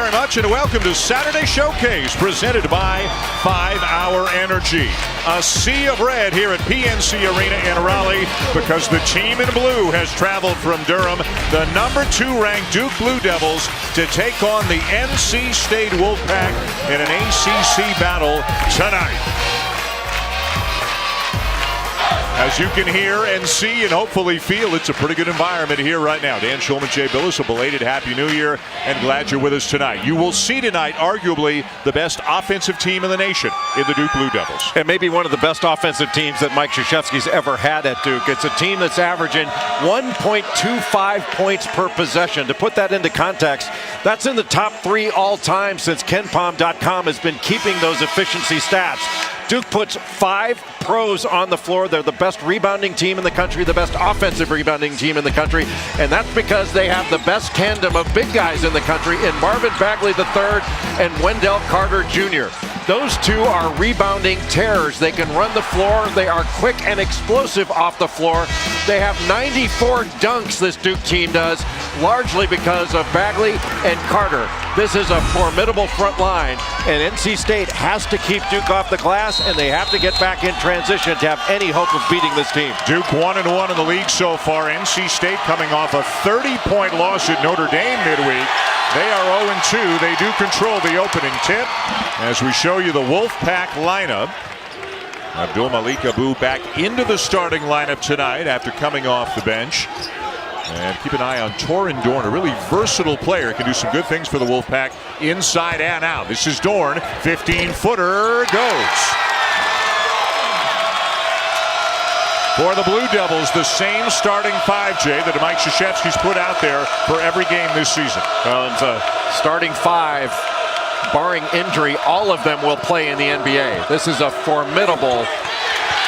very much, and welcome to Saturday Showcase, presented by 5 Hour Energy. A sea of red here at PNC Arena in Raleigh, because the team in blue has traveled from Durham, the #2 ranked Duke Blue Devils, to take on the NC State Wolfpack in an ACC battle tonight. As you can hear and see and hopefully feel, it's a pretty good environment here right now. Dan Schulman, Jay Billis, a belated Happy New Year, and glad you're with us tonight. You will see tonight arguably the best offensive team in the nation in the Duke Blue Devils. And maybe one of the best offensive teams that Mike Krzyzewski's ever had at Duke. It's a team that's averaging 1.25 points per possession. To put that into context, that's in the top 3 all time since KenPom.com has been keeping those efficiency stats. Duke puts 5 pros on the floor. They're the best rebounding team in the country, the best offensive rebounding team in the country, and that's because they have the best tandem of big guys in the country in Marvin Bagley III and Wendell Carter Jr. Those two are rebounding terrors. They can run the floor. They are quick and explosive off the floor. They have 94 dunks, this Duke team does, largely because of Bagley and Carter. This is a formidable front line, and NC State has to keep Duke off the glass, and they have to get back in transition to have any hope of beating this team. Duke 1-1 in the league so far. NC State coming off a 30-point loss at Notre Dame midweek. They are 0-2. They do control the opening tip. As we show you the Wolfpack lineup, Abdul Malik Abu back into the starting lineup tonight after coming off the bench. And keep an eye on Torin Dorn, a really versatile player. Can do some good things for the Wolfpack inside and out. This is Dorn, 15-footer, goes. For the Blue Devils, the same starting 5, Jay, that Mike Krzyzewski's put out there for every game this season. Well, it's a starting 5, barring injury, all of them will play in the NBA. This is a formidable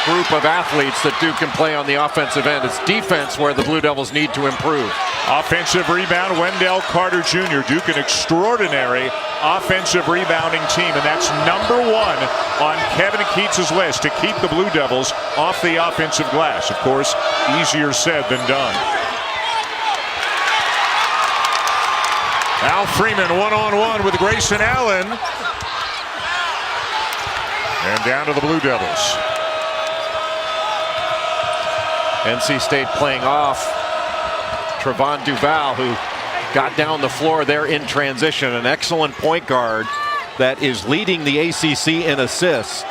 group of athletes that Duke can play on the offensive end. It's defense where the Blue Devils need to improve. Offensive rebound, Wendell Carter Jr. Duke, an extraordinary offensive rebounding team, and that's #1 on Kevin Keats' list to keep the Blue Devils off the offensive glass. Of course, easier said than done. Al Freeman one-on-one with Grayson Allen. And down to the Blue Devils. NC State playing off Trevon Duval, who got down the floor there in transition. An excellent point guard that is leading the ACC in assists,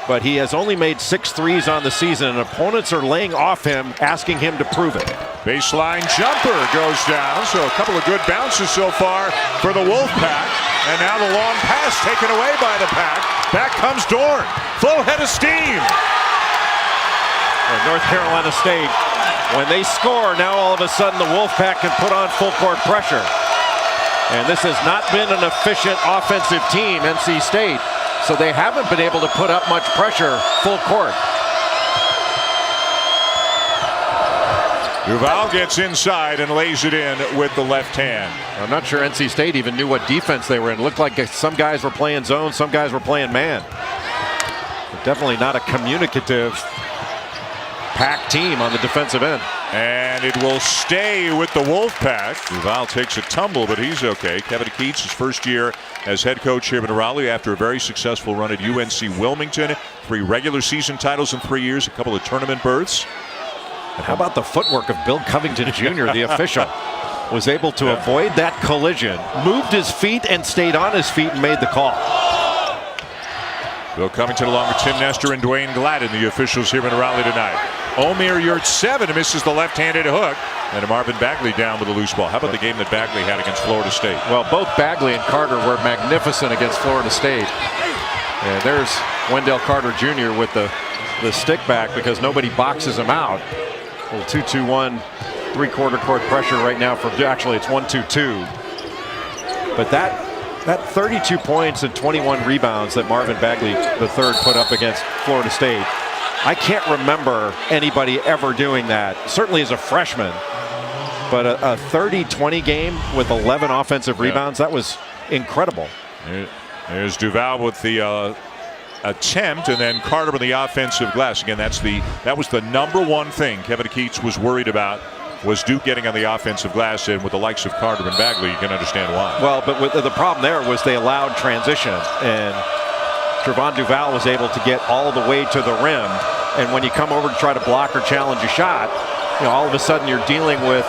but he has only made 6 threes on the season, and opponents are laying off him, asking him to prove it. Baseline jumper goes down, so a couple of good bounces so far for the Wolfpack. And now the long pass taken away by the Pack. Back comes Dorn, full head of steam. And North Carolina State, when they score, now all of a sudden the Wolfpack can put on full court pressure. And this has not been an efficient offensive team, NC State, so they haven't been able to put up much pressure full court. Duval gets inside and lays it in with the left hand. I'm not sure NC State even knew what defense they were in. It looked like some guys were playing zone, some guys were playing man. But definitely not a communicative Pack team on the defensive end. And it will stay with the Wolfpack. Duval takes a tumble, but he's okay. Kevin Keats, his first year as head coach here in Raleigh after a very successful run at UNC Wilmington. 3 regular season titles in 3 years, a couple of tournament berths. And how about the footwork of Bill Covington Jr., the official? Was able to avoid that collision, moved his feet and stayed on his feet and made the call. Bill Covington along with Tim Nestor and Dwayne Gladden, the officials here in Raleigh tonight. Omer Yurtseven misses the left-handed hook, and Marvin Bagley down with a loose ball. How about the game that Bagley had against Florida State? Well, both Bagley and Carter were magnificent against Florida State. And there's Wendell Carter Jr. with the stick back because nobody boxes him out. A little 2-2-1, 3/4 court pressure right now for, actually it's 1-2-2. But that 32 points and 21 rebounds that Marvin Bagley III put up against Florida State, I can't remember anybody ever doing that, certainly as a freshman. But a 30-20 game with 11 offensive rebounds, that was incredible. There's Duval with the attempt, and then Carter with the offensive glass. Again, that was the #1 thing Kevin Keats was worried about was Duke getting on the offensive glass, and with the likes of Carter and Bagley, you can understand why. Well, but the problem there was they allowed transition, and Trevon Duval was able to get all the way to the rim. And when you come over to try to block or challenge a shot, all of a sudden you're dealing with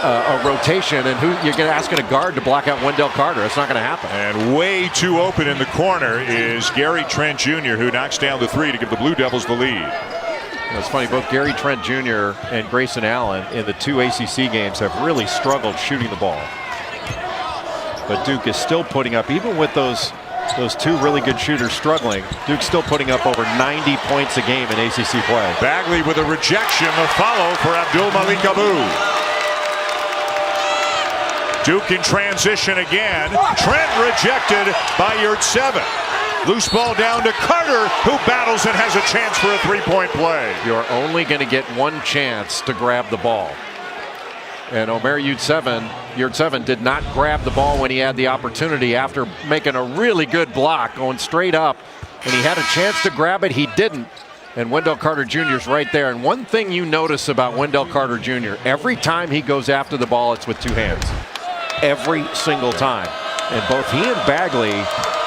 a rotation, and who you're asking a guard to block out Wendell Carter. It's not going to happen. And way too open in the corner is Gary Trent Jr., who knocks down the three to give the Blue Devils the lead. It's funny, both Gary Trent Jr. and Grayson Allen in the 2 ACC games have really struggled shooting the ball. But Duke is still putting up, even with those two really good shooters struggling, Duke's still putting up over 90 points a game in ACC play. Bagley with a rejection, a follow for Abdul Malik Abu. Duke in transition again. Trent rejected by Yurtseven. Loose ball down to Carter, who battles and has a chance for a three-point play. You're only going to get one chance to grab the ball. And Omer Yurtseven did not grab the ball when he had the opportunity after making a really good block, going straight up. And he had a chance to grab it, he didn't. And Wendell Carter Jr. is right there. And one thing you notice about Wendell Carter Jr., every time he goes after the ball, it's with two hands. Every single time. And both he and Bagley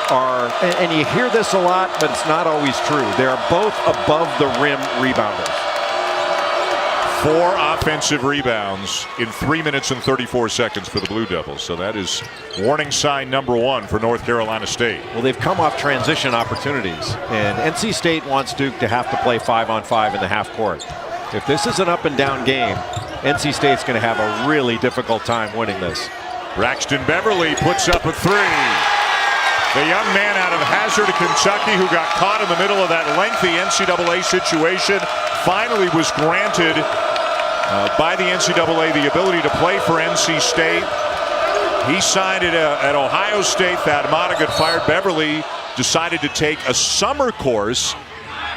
are, and you hear this a lot, but it's not always true. They are both above the rim rebounders. 4 offensive rebounds in 3 minutes and 34 seconds for the Blue Devils. So that is warning sign number 1 for North Carolina State. Well, they've come off transition opportunities, and NC State wants Duke to have to play 5-on-5 in the half court. If this is an up and down game, NC State's going to have a really difficult time winning this. Braxton Beverly puts up a 3. The young man out of Hazard, Kentucky, who got caught in the middle of that lengthy NCAA situation, finally was granted by the NCAA the ability to play for NC State. He signed at Ohio State. Thad Matta got fired. Beverly decided to take a summer course,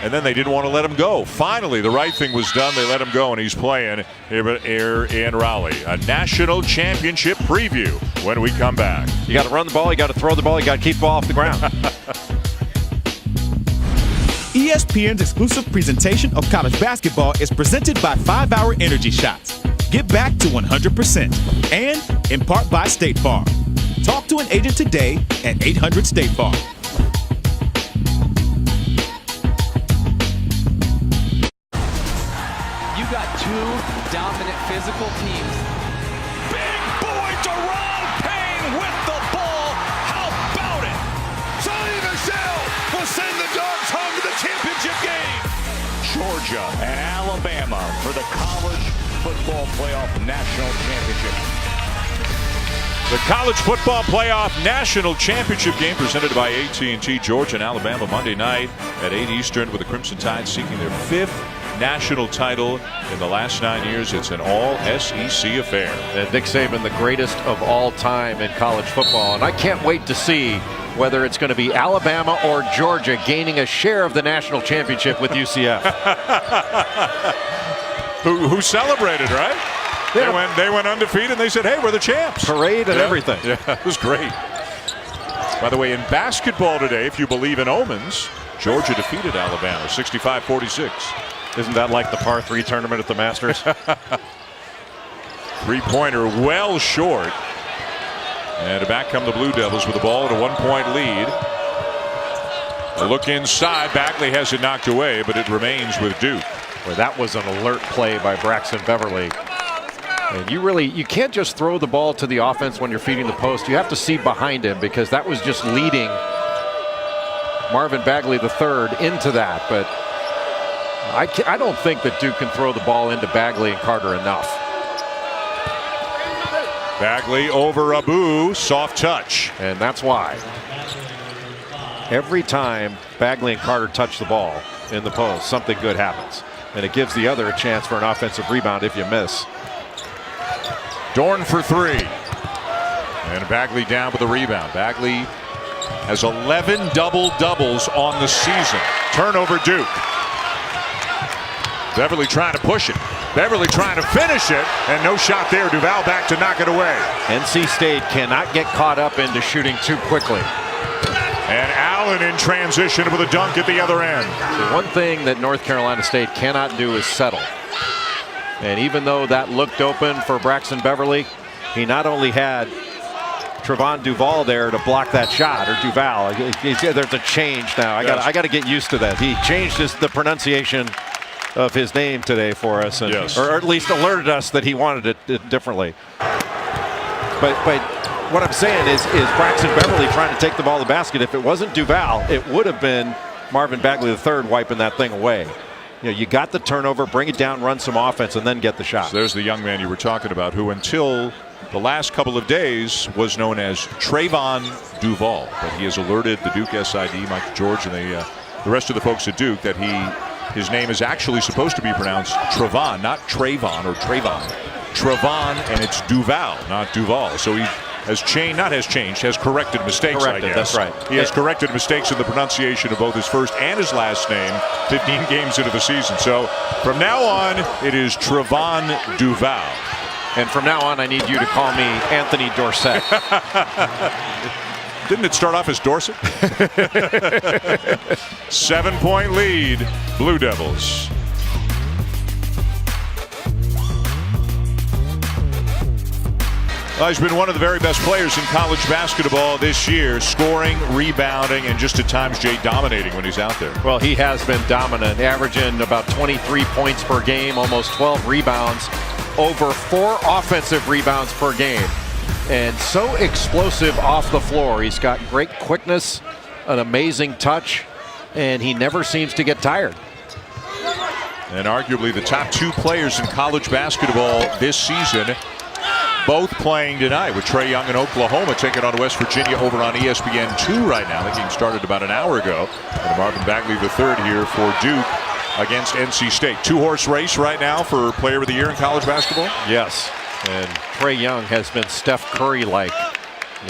and then they didn't want to let him go. Finally, the right thing was done. They let him go, and he's playing here in Raleigh. A national championship preview when we come back. You got to run the ball, you got to throw the ball, you got to keep the ball off the ground. ESPN's exclusive presentation of college basketball is presented by 5-Hour Energy Shots. Get back to 100%. And in part by State Farm. Talk to an agent today at 800 State Farm. Dominant physical teams. Big boy Deron Payne with the ball. How about it? Sonny Michel will send the Dogs home to the championship game. Georgia and Alabama for the College Football Playoff National Championship. The College Football Playoff National Championship game presented by AT&T. Georgia and Alabama Monday night at 8 Eastern with the Crimson Tide seeking their 5th national title in the last 9 years. It's an all-SEC affair. And Nick Saban, the greatest of all time in college football. And I can't wait to see whether it's going to be Alabama or Georgia gaining a share of the national championship with UCF. who celebrated, right? They went undefeated and they said, hey, we're the champs. Parade and everything. Yeah, it was great. By the way, in basketball today, if you believe in omens, Georgia defeated Alabama 65-46. Isn't that like the par 3 tournament at the Masters? Three-pointer well short. And back come the Blue Devils with the ball at a 1-point lead. A look inside. Bagley has it knocked away, but it remains with Duke. Well, that was an alert play by Braxton Beverly. And you can't just throw the ball to the offense when you're feeding the post. You have to see behind him, because that was just leading Marvin Bagley III into that. But I don't think that Duke can throw the ball into Bagley and Carter enough. Bagley over Abu, soft touch. And that's why. Every time Bagley and Carter touch the ball in the post, something good happens. And it gives the other a chance for an offensive rebound if you miss. Dorn for 3. And Bagley down with the rebound. Bagley has 11 double-doubles on the season. Turnover Duke. Beverly trying to push it. Beverly trying to finish it, and no shot there. Duval back to knock it away. NC State cannot get caught up into shooting too quickly. And Allen in transition with a dunk at the other end. The one thing that North Carolina State cannot do is settle. And even though that looked open for Braxton Beverly, he not only had Trevon Duval there to block that shot, or Duval. There's a change now. I got to get used to that. He changed the pronunciation of his name today for us, and, or at least alerted us that he wanted it differently. But what I'm saying is Braxton Beverly trying to take the ball to the basket. If it wasn't Duval, it would have been Marvin Bagley III wiping that thing away. You know, you got the turnover, bring it down, run some offense, and then get the shot. So there's the young man you were talking about, who until the last couple of days was known as Trevon Duval, but he has alerted the Duke SID, Mike George, and the rest of the folks at Duke that his name is actually supposed to be pronounced Trevon, not Trayvon or Trayvon. Trevon, and it's Duval, not Duval. So he has corrected mistakes, I guess. That's right. He has corrected mistakes in the pronunciation of both his first and his last name 15 games into the season. So from now on, it is Trevon Duval. And from now on, I need you to call me Anthony Dorsett. Didn't it start off as Dorset? 7-point lead, Blue Devils. Well, he's been one of the very best players in college basketball this year, scoring, rebounding, and just at times, Jay, dominating when he's out there. Well, he has been dominant, averaging about 23 points per game, almost 12 rebounds, over 4 offensive rebounds per game. And so explosive off the floor. He's got great quickness, an amazing touch, and he never seems to get tired. And arguably the top 2 players in college basketball this season, both playing tonight, with Trae Young in Oklahoma taking on West Virginia over on ESPN 2 right now. The game started about an hour ago. And Marvin Bagley III here for Duke against NC State. 2-horse race right now for Player of the Year in college basketball. Yes, and Trae Young has been Steph Curry-like.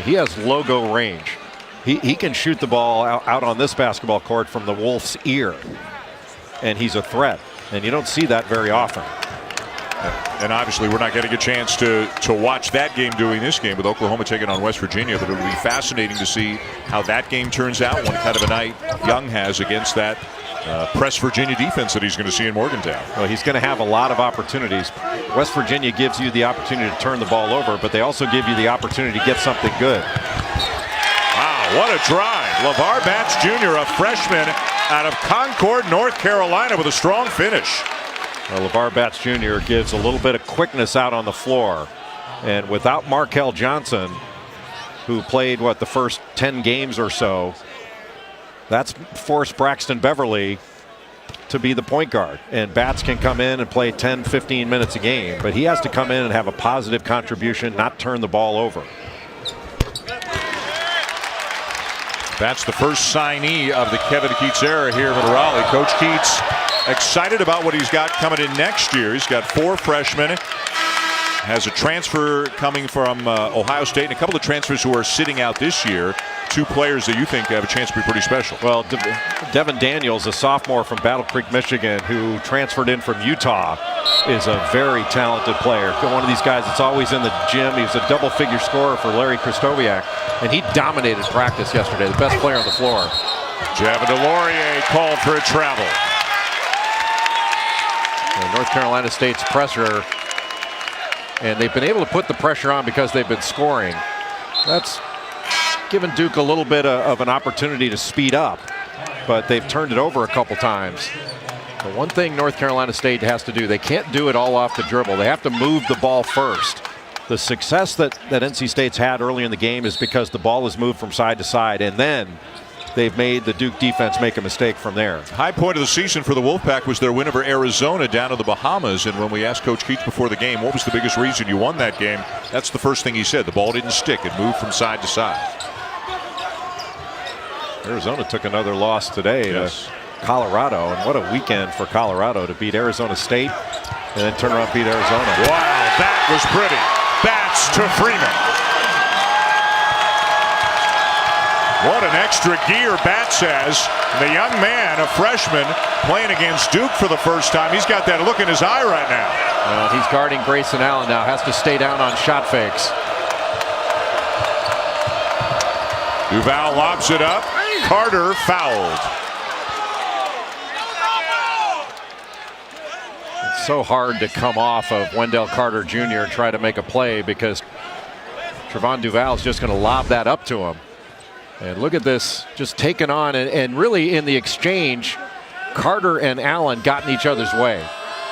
He has logo range. He can shoot the ball out on this basketball court from the Wolf's ear, and he's a threat. And you don't see that very often. And obviously we're not getting a chance to watch that game doing this game with Oklahoma taking on West Virginia, but it'll be fascinating to see how that game turns out, what kind of a night Young has against that press Virginia defense that he's going to see in Morgantown. Well, he's going to have a lot of opportunities. West Virginia gives you the opportunity to turn the ball over, but they also give you the opportunity to get something good. Wow, what a drive. LeVar Batts Jr., a freshman out of Concord, North Carolina, with a strong finish. Well, LeVar Batts Jr. gives a little bit of quickness out on the floor. And without Markel Johnson, who played, the first 10 games or so, that's forced Braxton Beverly to be the point guard. And Batts can come in and play 10, 15 minutes a game. But he has to come in and have a positive contribution, not turn the ball over. That's the first signee of the Kevin Keatts era here in Raleigh. Coach Keatts excited about what he's got coming in next year. He's got 4 freshmen, has a transfer coming from Ohio State, and a couple of transfers who are sitting out this year. 2 players that you think have a chance to be pretty special. Well, Devin Daniels, a sophomore from Battle Creek, Michigan, who transferred in from Utah, is a very talented player. One of these guys that's always in the gym. He was a double-figure scorer for Larry Kristoviak, and he dominated practice yesterday, the best player on the floor. Javin DeLaurier called for a travel. And North Carolina State's pressure, and they've been able to put the pressure on because they've been scoring. That's given Duke a little bit of an opportunity to speed up, but they've turned it over a couple times. The one thing North Carolina State has to do, they can't do it all off the dribble. They have to move the ball first. The success that NC State's had early in the game is because the ball is moved from side to side, and then they've made the Duke defense make a mistake from there. High point of the season for the Wolfpack was their win over Arizona down in the Bahamas. And when we asked Coach Keatts before the game, what was the biggest reason you won that game? That's the first thing he said. The ball didn't stick. It moved from side to side. Arizona took another loss today to Colorado. And what a weekend for Colorado to beat Arizona State and then turn around and beat Arizona. Wow, that was pretty. Batts to Freeman. What an extra gear Batts has. The young man, a freshman, playing against Duke for the first time. He's got that look in his eye right now. He's guarding Grayson Allen now. Has to stay down on shot fakes. Duval lobs it up. Carter fouled. so hard to come off of Wendell Carter Jr. and try to make a play because Trevon Duval is just going to lob that up to him. And look at this, just taken on, and really in the exchange, Carter and Allen got in each other's way.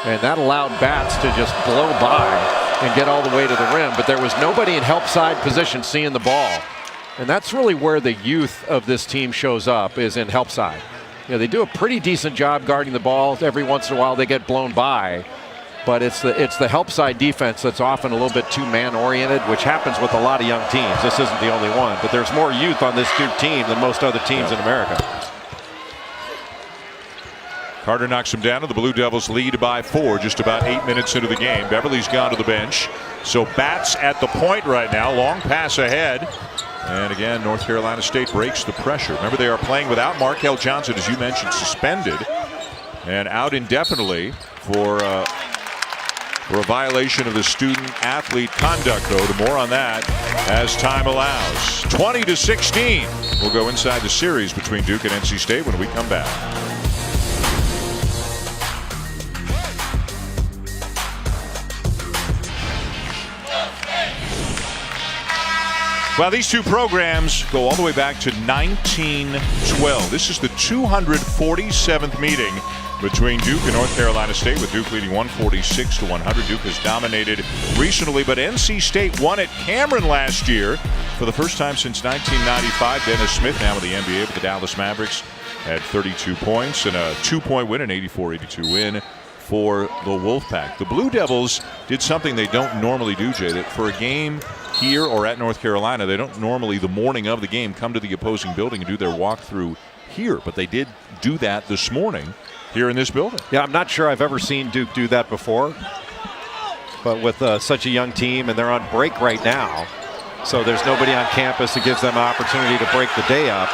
And that allowed Bats to just blow by and get all the way to the rim. But there was nobody in help side position seeing the ball. And that's really where the youth of this team shows up, is in help side. You know, they do a pretty decent job guarding the ball. Every once in a while they get blown by. But it's the help side defense that's often a little bit too man-oriented, which happens with a lot of young teams. This isn't the only one. But there's more youth on this Duke team than most other teams in America. Carter knocks him down, and the Blue Devils lead by 4, just about 8 minutes into the game. Beverly's gone to the bench. So Bats at the point right now. Long pass ahead. And again, North Carolina State breaks the pressure. Remember, they are playing without Markel Johnson, as you mentioned, suspended and out indefinitely for a violation of the student-athlete conduct code. More on that as time allows. 20-16. We'll go inside the series between Duke and NC State when we come back. Well, these two programs go all the way back to 1912. This is the 247th meeting between Duke and North Carolina State, with Duke leading 146-100. Duke has dominated recently, but NC State won at Cameron last year for the first time since 1995. Dennis Smith, now with the NBA with the Dallas Mavericks, had 32 points and a 2-point win, an 84-82 win for the Wolfpack. The Blue Devils did something they don't normally do, Jay, that for a game here or at North Carolina, they don't normally, the morning of the game, come to the opposing building and do their walkthrough here. But they did do that this morning here in this building. Yeah, I'm not sure I've ever seen Duke do that before. But with such a young team, and they're on break right now, so there's nobody on campus that gives them an opportunity to break the day up.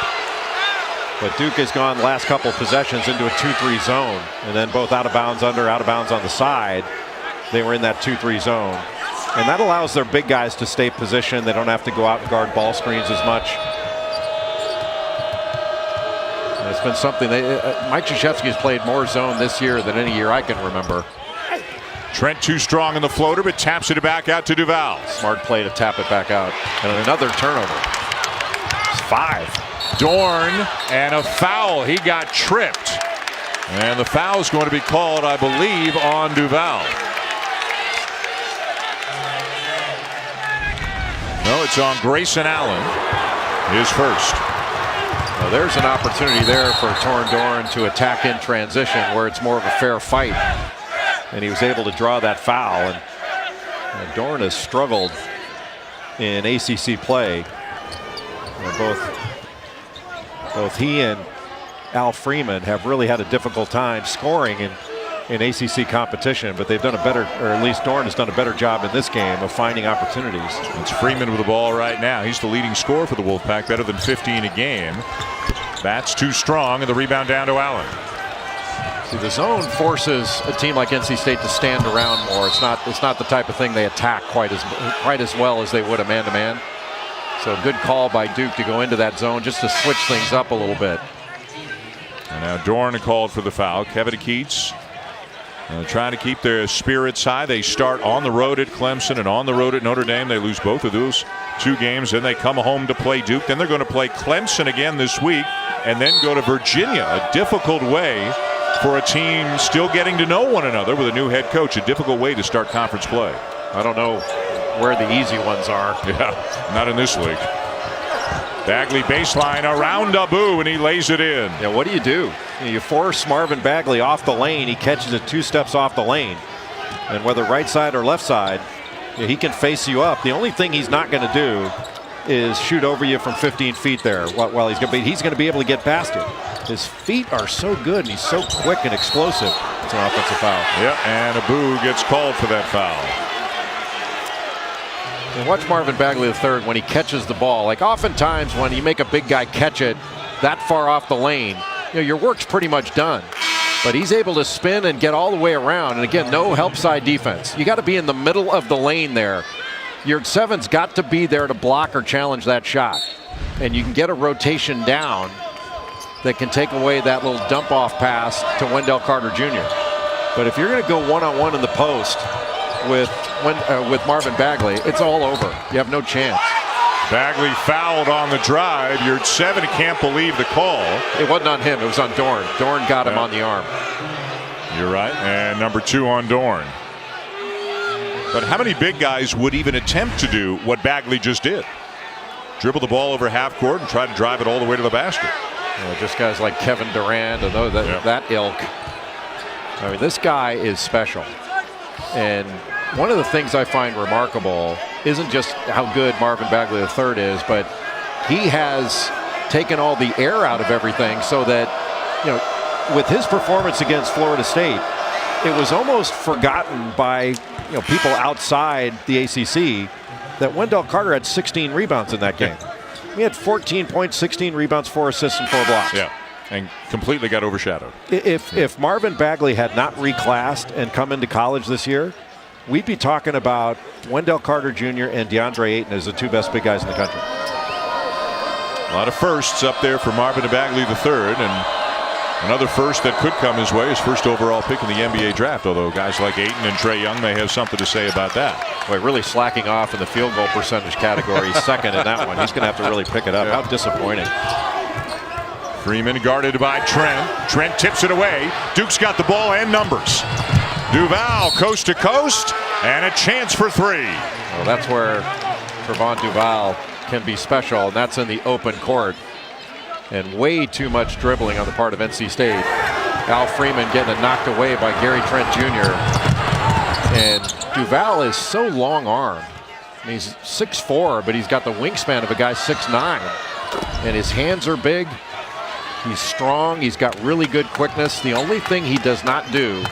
But Duke has gone the last couple possessions into a 2-3 zone, and then both out of bounds under, out of bounds on the side. They were in that 2-3 zone. And that allows their big guys to stay positioned. They don't have to go out and guard ball screens as much. And it's been something. Mike Krzyzewski has played more zone this year than any year I can remember. Trent too strong in the floater, but taps it back out to Duval. Smart play to tap it back out. And another turnover. It's 5. Dorn, and a foul. He got tripped. And the foul is going to be called, I believe, on Duval. No, it's on Grayson Allen, his first. Well, there's an opportunity there for Torin Dorn to attack in transition where it's more of a fair fight. And he was able to draw that foul. And Dorn has struggled in ACC play. Both he and Al Freeman have really had a difficult time scoring in ACC competition, but they've done a better, or at least Dorn has done a better job in this game of finding opportunities. It's Freeman with the ball right now. He's the leading scorer for the Wolfpack, better than 15 a game. That's too strong, and the rebound down to Allen. See, the zone forces a team like NC State to stand around more. It's not the type of thing they attack quite as well as they would a man-to-man. So good call by Duke to go into that zone just to switch things up a little bit. And now Dorn called for the foul. Kevin Keats trying to keep their spirits high. They start on the road at Clemson and on the road at Notre Dame. They lose both of those 2 games. Then they come home to play Duke. Then they're going to play Clemson again this week and then go to Virginia. A difficult way for a team still getting to know one another with a new head coach. A difficult way to start conference play. I don't know where the easy ones are. Yeah, not in this league. Bagley baseline around Abu, and he lays it in. Yeah, what do? You force Marvin Bagley off the lane. He catches it 2 steps off the lane. And whether right side or left side, he can face you up. The only thing he's not going to do is shoot over you from 15 feet there. While he's going to be able to get past it. His feet are so good, and he's so quick and explosive. It's an offensive foul. Yeah, and Abu gets called for that foul. And watch Marvin Bagley III when he catches the ball. Like oftentimes when you make a big guy catch it that far off the lane, your work's pretty much done. But he's able to spin and get all the way around. And again, no help side defense. You got to be in the middle of the lane there. Your 7's got to be there to block or challenge that shot. And you can get a rotation down that can take away that little dump off pass to Wendell Carter Jr. But if you're going to go one-on-one in the post with Marvin Bagley, it's all over. You have no chance. Bagley fouled on the drive. You're at 7. Can't believe the call. It wasn't on him. It was on Dorn. Dorn got him on the arm. You're right. And number 2 on Dorn. But how many big guys would even attempt to do what Bagley just did? Dribble the ball over half court and try to drive it all the way to the basket. Just guys like Kevin Durant and that ilk. I mean, this guy is special. And one of the things I find remarkable isn't just how good Marvin Bagley III is, but he has taken all the air out of everything so that, with his performance against Florida State, it was almost forgotten by people outside the ACC that Wendell Carter had 16 rebounds in that game. He had 14 points, 16 rebounds, 4 assists, and 4 blocks. Yeah, and completely got overshadowed. If Marvin Bagley had not reclassed and come into college this year, we'd be talking about Wendell Carter Jr. and DeAndre Ayton as the 2 best big guys in the country. A lot of firsts up there for Marvin Bagley III, and another first that could come his way is first overall pick in the NBA draft, although guys like Ayton and Trae Young may have something to say about that. Boy, really slacking off in the field goal percentage category. Second in that one. He's going to have to really pick it up. How disappointing. Freeman guarded by Trent. Trent tips it away. Duke's got the ball and numbers. Duval coast to coast and a chance for 3. Well, that's where Trevon Duval can be special, and that's in the open court. And way too much dribbling on the part of NC State. Al Freeman getting it knocked away by Gary Trent Jr. And Duval is so long-armed. I mean, he's 6'4", but he's got the wingspan of a guy 6'9". And his hands are big. He's strong. He's got really good quickness. The only thing he does not do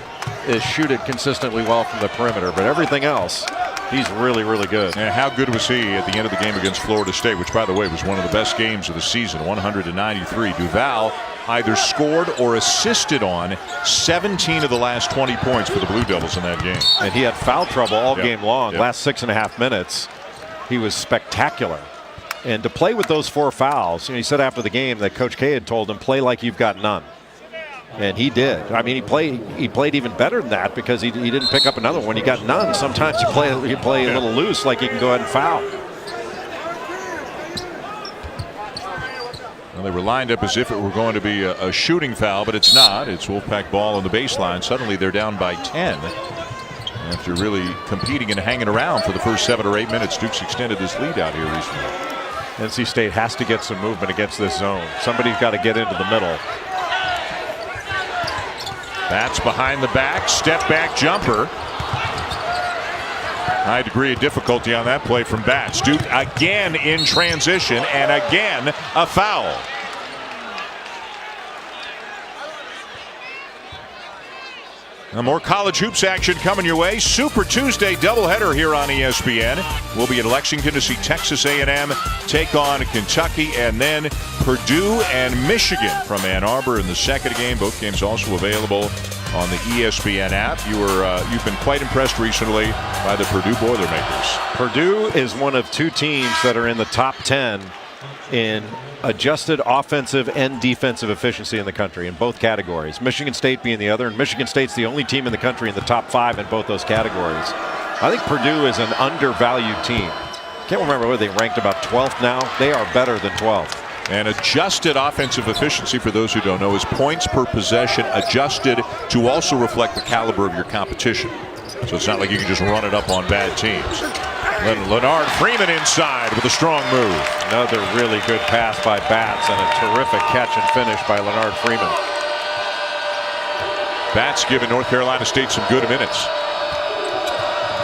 is shoot it consistently well from the perimeter. But everything else, he's really, really good. And how good was he at the end of the game against Florida State, which, by the way, was one of the best games of the season, 193. Duval either scored or assisted on 17 of the last 20 points for the Blue Devils in that game. And he had foul trouble all game long. Last 6.5 minutes, he was spectacular. And to play with those 4 fouls, he said after the game that Coach K had told him, play like you've got none. And he did. I mean, he played even better than that because he didn't pick up another one. He got none. Sometimes you play a little loose, like you can go ahead and foul. Well, they were lined up as if it were going to be a shooting foul, but it's not. It's Wolfpack ball on the baseline. Suddenly they're down by 10. After really competing and hanging around for the first 7 or 8 minutes, Duke's extended this lead out here recently. NC State has to get some movement against this zone. Somebody's got to get into the middle. That's behind the back, step back jumper. High degree of difficulty on that play from Bats. Duke again in transition and again a foul. Now more college hoops action coming your way. Super Tuesday doubleheader here on ESPN. We'll be at Lexington to see Texas A&M take on Kentucky, and then Purdue and Michigan from Ann Arbor in the second game. Both games also available on the ESPN app. You've been quite impressed recently by the Purdue Boilermakers. Purdue is one of 2 teams that are in the top 10 in adjusted offensive and defensive efficiency in the country in both categories. Michigan State being the other, and Michigan State's the only team in the country in the top 5 in both those categories. I think Purdue is an undervalued team. Can't remember whether they ranked about 12th now. They are better than 12th. And adjusted offensive efficiency, for those who don't know, is points per possession adjusted to also reflect the caliber of your competition. So it's not like you can just run it up on bad teams. Leonard Freeman inside with a strong move. Another really good pass by Bats and a terrific catch and finish by Leonard Freeman. Bats giving North Carolina State some good minutes.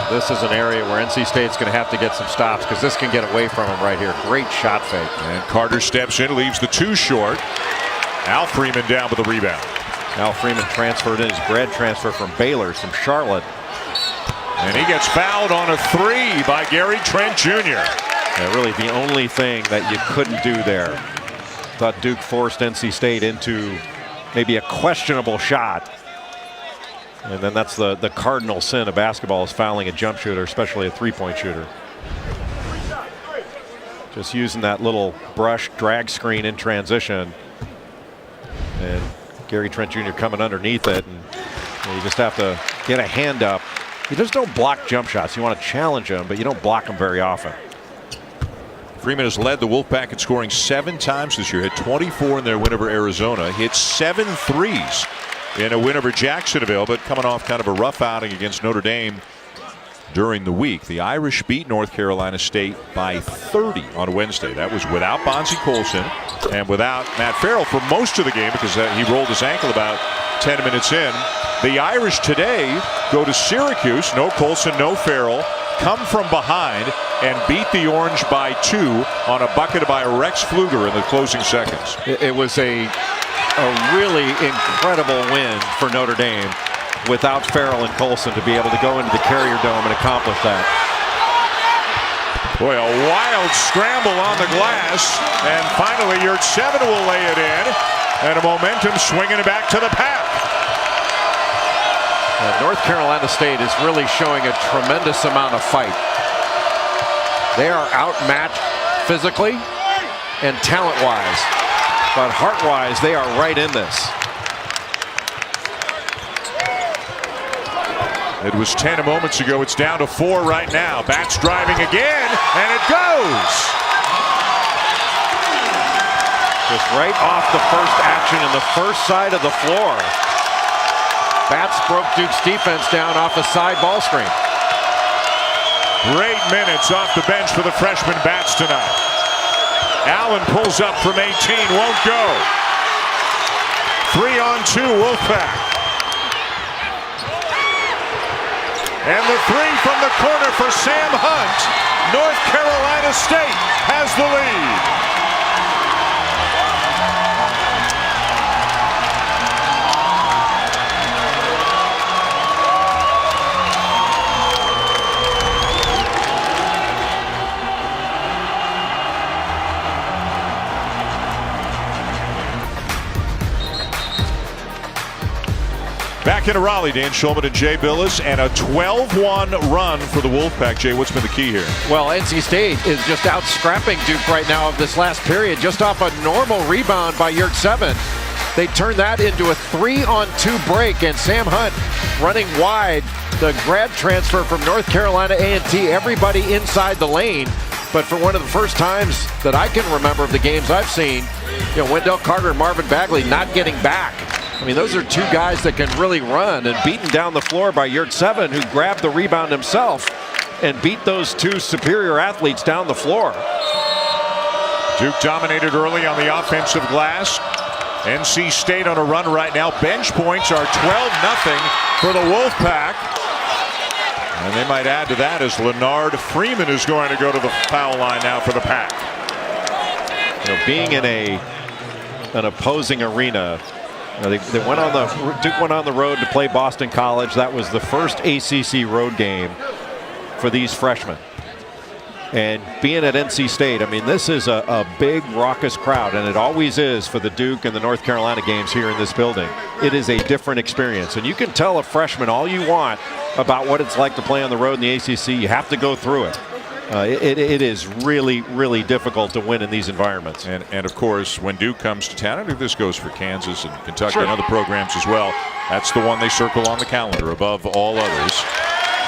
This is an area where NC State's going to have to get some stops because this can get away from him right here. Great shot fake. And Carter steps in, leaves the 2 short. Al Freeman down with the rebound. Al Freeman transferred in his grad transfer from Baylor, from Charlotte. And he gets fouled on a 3 by Gary Trent Jr. Yeah, really the only thing that you couldn't do there. Thought Duke forced NC State into maybe a questionable shot. And then that's the cardinal sin of basketball, is fouling a jump shooter, especially a 3-point shooter. Just using that little brush drag screen in transition. And Gary Trent Jr. coming underneath it. And You just have to get a hand up. You just don't block jump shots. You want to challenge them, but you don't block them very often. Freeman has led the Wolfpack in scoring 7 times this year. Hit 24 in their win over Arizona. Hit 7 threes in a win over Jacksonville, but coming off kind of a rough outing against Notre Dame during the week. The Irish beat North Carolina State by 30 on Wednesday. That was without Bonzie Colson and without Matt Farrell for most of the game because he rolled his ankle about 10 minutes in. The Irish today go to Syracuse. No Colson, no Farrell. Come from behind and beat the Orange by 2 on a bucket by Rex Pfluger in the closing seconds. It was a really incredible win for Notre Dame without Farrell and Colson to be able to go into the Carrier Dome and accomplish that. Boy, a wild scramble on the glass, and finally Yurt-7 will lay it in, and a momentum swinging it back to the pack. North Carolina State is really showing a tremendous amount of fight. They are outmatched physically and talent-wise, but heart-wise, they are right in this. It was 10 moments ago. It's down to 4 right now. Bats driving again, and it goes. Just right off the first action in the first side of the floor. Bats broke Duke's defense down off a side ball screen. Great minutes off the bench for the freshman Bats tonight. Allen pulls up from 18, won't go. 3-on-2 Wolfpack. And the 3 from the corner for Sam Hunt. North Carolina State has the lead. Back into Raleigh, Dan Shulman and Jay Billis, and a 12-1 run for the Wolfpack. Jay, what's been the key here? Well, NC State is just out scrapping Duke right now of this last period, just off a normal rebound by Yurt-7. They turned that into a 3-on-2 break, and Sam Hunt running wide. The grad transfer from North Carolina A&T, everybody inside the lane. But for one of the first times that I can remember of the games I've seen, Wendell Carter and Marvin Bagley not getting back. I mean, those are 2 guys that can really run, and beaten down the floor by Yurt-7, who grabbed the rebound himself and beat those 2 superior athletes down the floor. Duke dominated early on the offensive glass. NC State on a run right now. Bench points are 12-0 for the Wolfpack. And they might add to that as Leonard Freeman is going to go to the foul line now for the Pack. Being in an opposing arena, Duke went on the road to play Boston College. That was the first ACC road game for these freshmen. And being at NC State, I mean, this is a big, raucous crowd, and it always is for the Duke and the North Carolina games here in this building. It is a different experience, and you can tell a freshman all you want about what it's like to play on the road in the ACC. You have to go through it. It is really, really difficult to win in these environments. And of course, when Duke comes to town, I think this goes for Kansas and Kentucky Sure. and other programs as well. That's the one they circle on the calendar above all others.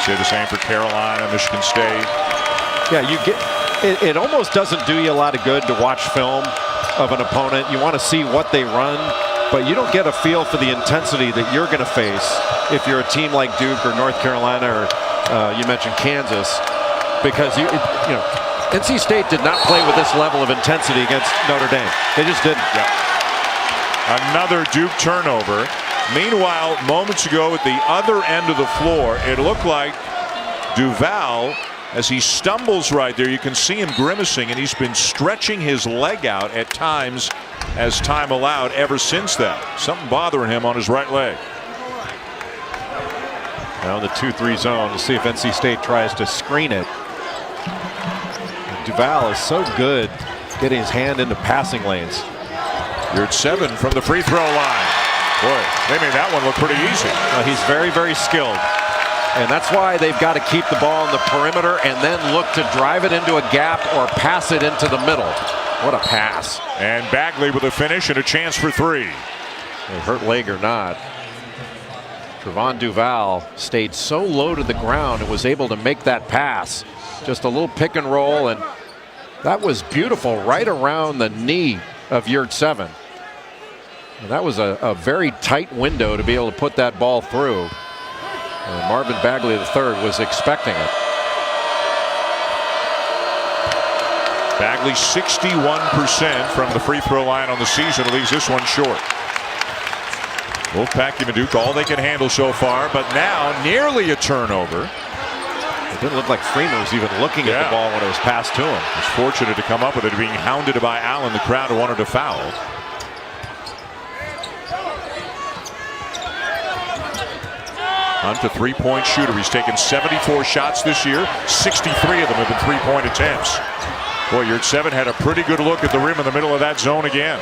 Say the same for Carolina, Michigan State. Yeah, it almost doesn't do you a lot of good to watch film of an opponent. You want to see what they run, but you don't get a feel for the intensity that you're going to face if you're a team like Duke or North Carolina or you mentioned Kansas. Because NC State did not play with this level of intensity against Notre Dame. They just didn't. Yep. Another Duke turnover. Meanwhile, moments ago at the other end of the floor, it looked like Duval, as he stumbles right there, you can see him grimacing, and he's been stretching his leg out at times as time allowed ever since that. Something bothering him on his right leg. Now in the 2-3 zone to see if NC State tries to screen it. Duval is so good getting his hand into passing lanes. You're at 7 from the free throw line. Boy, they made that one look pretty easy. He's very, very skilled. And that's why they've got to keep the ball in the perimeter and then look to drive it into a gap or pass it into the middle. What a pass. And Bagley with a finish and a chance for 3. Hurt leg or not. Trevon Duval stayed so low to the ground and was able to make that pass. Just a little pick and roll, and that was beautiful right around the knee of Yurt 7. And that was a very tight window to be able to put that ball through. And Marvin Bagley III was expecting it. Bagley 61% from the free throw line on the season, leaves this one short. Wolfpack giving Duke all they can handle so far, but now nearly a turnover. It didn't look like Freeman was even looking at the ball when it was passed to him. Was fortunate to come up with it, being hounded by Allen, the crowd who wanted to foul. Hunt, a three-point shooter. He's taken 74 shots this year. 63 of them have been three-point attempts. Boy, Yurt 7 had a pretty good look at the rim in the middle of that zone again.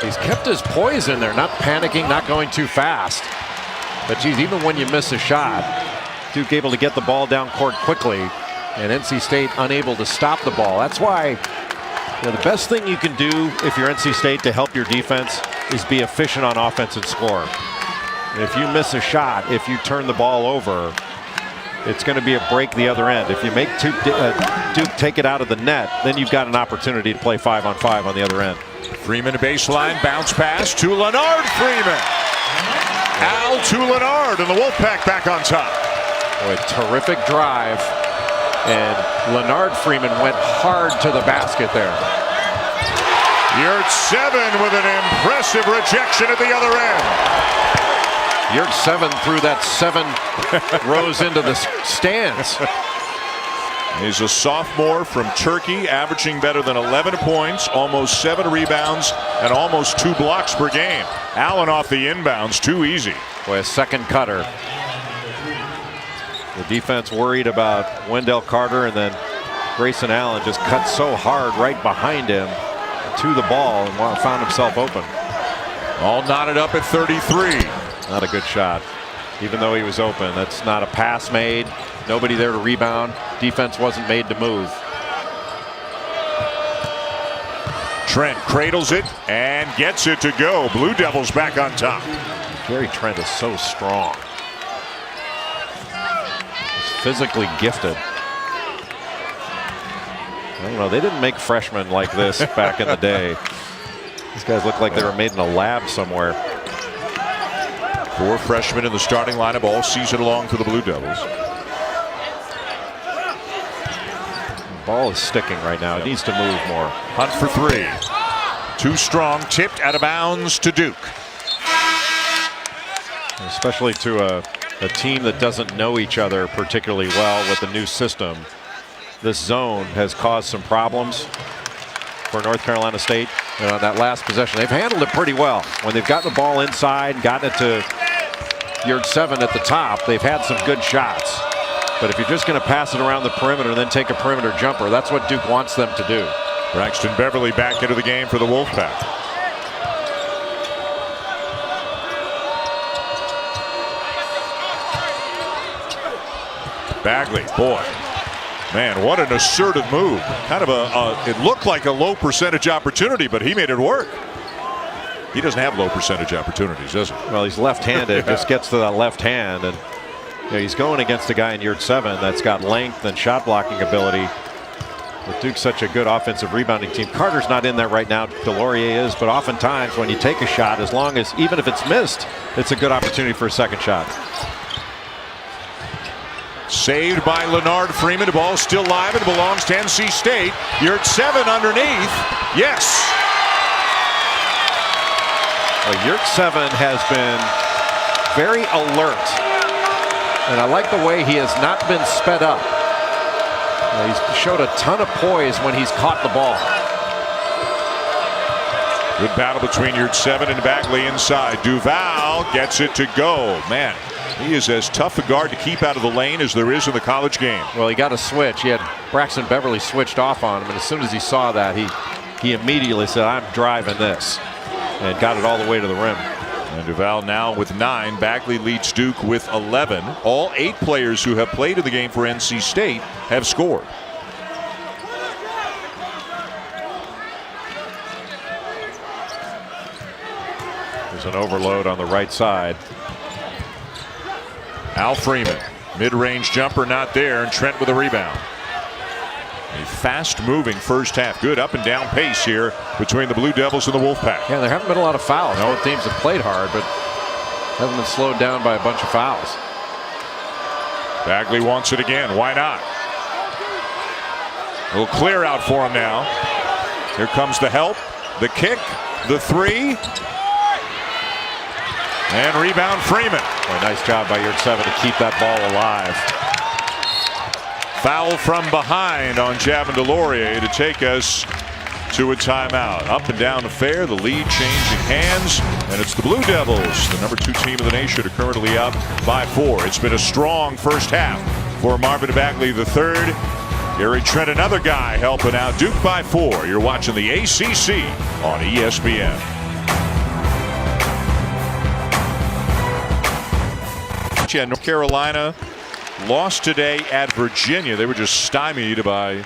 He's kept his poise in there, not panicking, not going too fast. But geez, even when you miss a shot, Duke able to get the ball down court quickly, and NC State unable to stop the ball. That's why the best thing you can do if you're NC State to help your defense is be efficient on offense and score. And if you miss a shot, if you turn the ball over, it's going to be a break the other end. If you make Duke take it out of the net, then you've got an opportunity to play 5-on-5 on the other end. Freeman baseline, bounce pass to Leonard Freeman. Al to Leonard, and the Wolfpack back on top. Boy, terrific drive, and Leonard Freeman went hard to the basket there. Yurt 7 with an impressive rejection at the other end. Yurt 7 threw that 7 rows into the stands. He's a sophomore from Turkey, averaging better than 11 points, almost 7 rebounds, and almost 2 blocks per game. Allen off the inbounds, too easy. Boy, a second cutter. The defense worried about Wendell Carter, and then Grayson Allen just cut so hard right behind him to the ball and found himself open. All knotted up at 33. Not a good shot. Even though he was open, that's not a pass made. Nobody there to rebound. Defense wasn't made to move. Trent cradles it and gets it to go. Blue Devils back on top. Gary Trent is so strong. He's physically gifted. I don't know. They didn't make freshmen like this back in the day. These guys look like they were made in a lab somewhere. 4 freshmen in the starting lineup all season long for the Blue Devils. The ball is sticking right now. It needs to move more. Hunt for 3. Too strong, tipped out of bounds to Duke. Especially to a team that doesn't know each other particularly well with the new system. This zone has caused some problems for North Carolina State. That last possession, they've handled it pretty well. When they've gotten the ball inside, gotten it to Yurt 7 at the top, they've had some good shots. But if you're just going to pass it around the perimeter and then take a perimeter jumper, that's what Duke wants them to do. Braxton Beverly back into the game for the Wolfpack. Bagley, boy. Man, what an assertive move. Kind of it looked like a low percentage opportunity, but he made it work. He doesn't have low percentage opportunities, does he? Well, he's left-handed, just gets to that left hand, and he's going against a guy in Yurt 7 that's got length and shot blocking ability. With Duke's such a good offensive rebounding team. Carter's not in there right now. Delorier is, but oftentimes when you take a shot, as long as, even if it's missed, it's a good opportunity for a second shot. Saved by Leonard Freeman. The ball still live and belongs to NC State. Yurt 7 underneath. Yes. Well, Yurt 7 has been very alert. And I like the way he has not been sped up. He's showed a ton of poise when he's caught the ball. Good battle between Yurt 7 and Bagley inside. Duval gets it to go. Man, he is as tough a guard to keep out of the lane as there is in the college game. Well, he got a switch. He had Braxton Beverly switched off on him, and as soon as he saw that, he immediately said, "I'm driving this," and got it all the way to the rim. And Duval now with 9. Bagley leads Duke with 11. All 8 players who have played in the game for NC State have scored. There's an overload on the right side. Al Freeman, mid-range jumper not there, and Trent with a rebound. A fast-moving first half. Good up and down pace here between the Blue Devils and the Wolfpack. Yeah, there haven't been a lot of fouls. Both teams have played hard, but haven't been slowed down by a bunch of fouls. Bagley wants it again. Why not? A little clear out for him now. Here comes the help, the kick, the three. And rebound Freeman. Boy, nice job by Yurt 7 to keep that ball alive. Foul from behind on Javin DeLaurier to take us to a timeout. Up and down affair, the lead changing hands, and it's the Blue Devils, the number 2 team of the nation, are currently up by 4. It's been a strong first half for Marvin Bagley III. Gary Trent, another guy helping out. Duke by 4. You're watching the ACC on ESPN. Yeah, North Carolina lost today at Virginia. They were just stymied by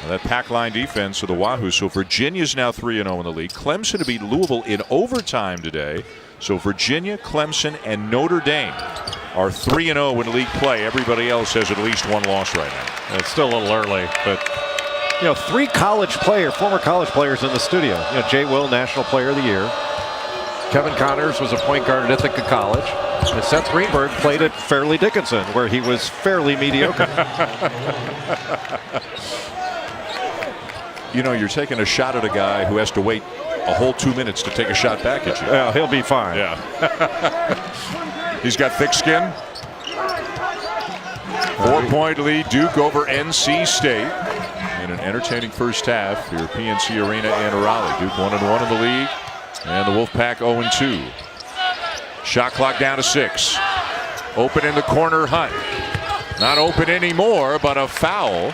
that pack line defense of the Wahoo. So Virginia's now 3-0 in the league. Clemson to beat Louisville in overtime today. So Virginia, Clemson, and Notre Dame are 3-0 in league play. Everybody else has at least one loss right now. It's still a little early, but 3 former college players in the studio. Jay Will, National Player of the Year. Kevin Connors was a point guard at Ithaca College. And Seth Greenberg played at Fairleigh Dickinson, where he was fairly mediocre. You're taking a shot at a guy who has to wait a whole 2 minutes to take a shot back at you. Yeah, he'll be fine. Yeah. He's got thick skin. 4-point lead, Duke over NC State. In an entertaining first half here at PNC Arena in Raleigh. Duke 1-1 in the league, and the Wolfpack 0-2. Shot clock down to 6. Open in the corner, Hunt. Not open anymore, but a foul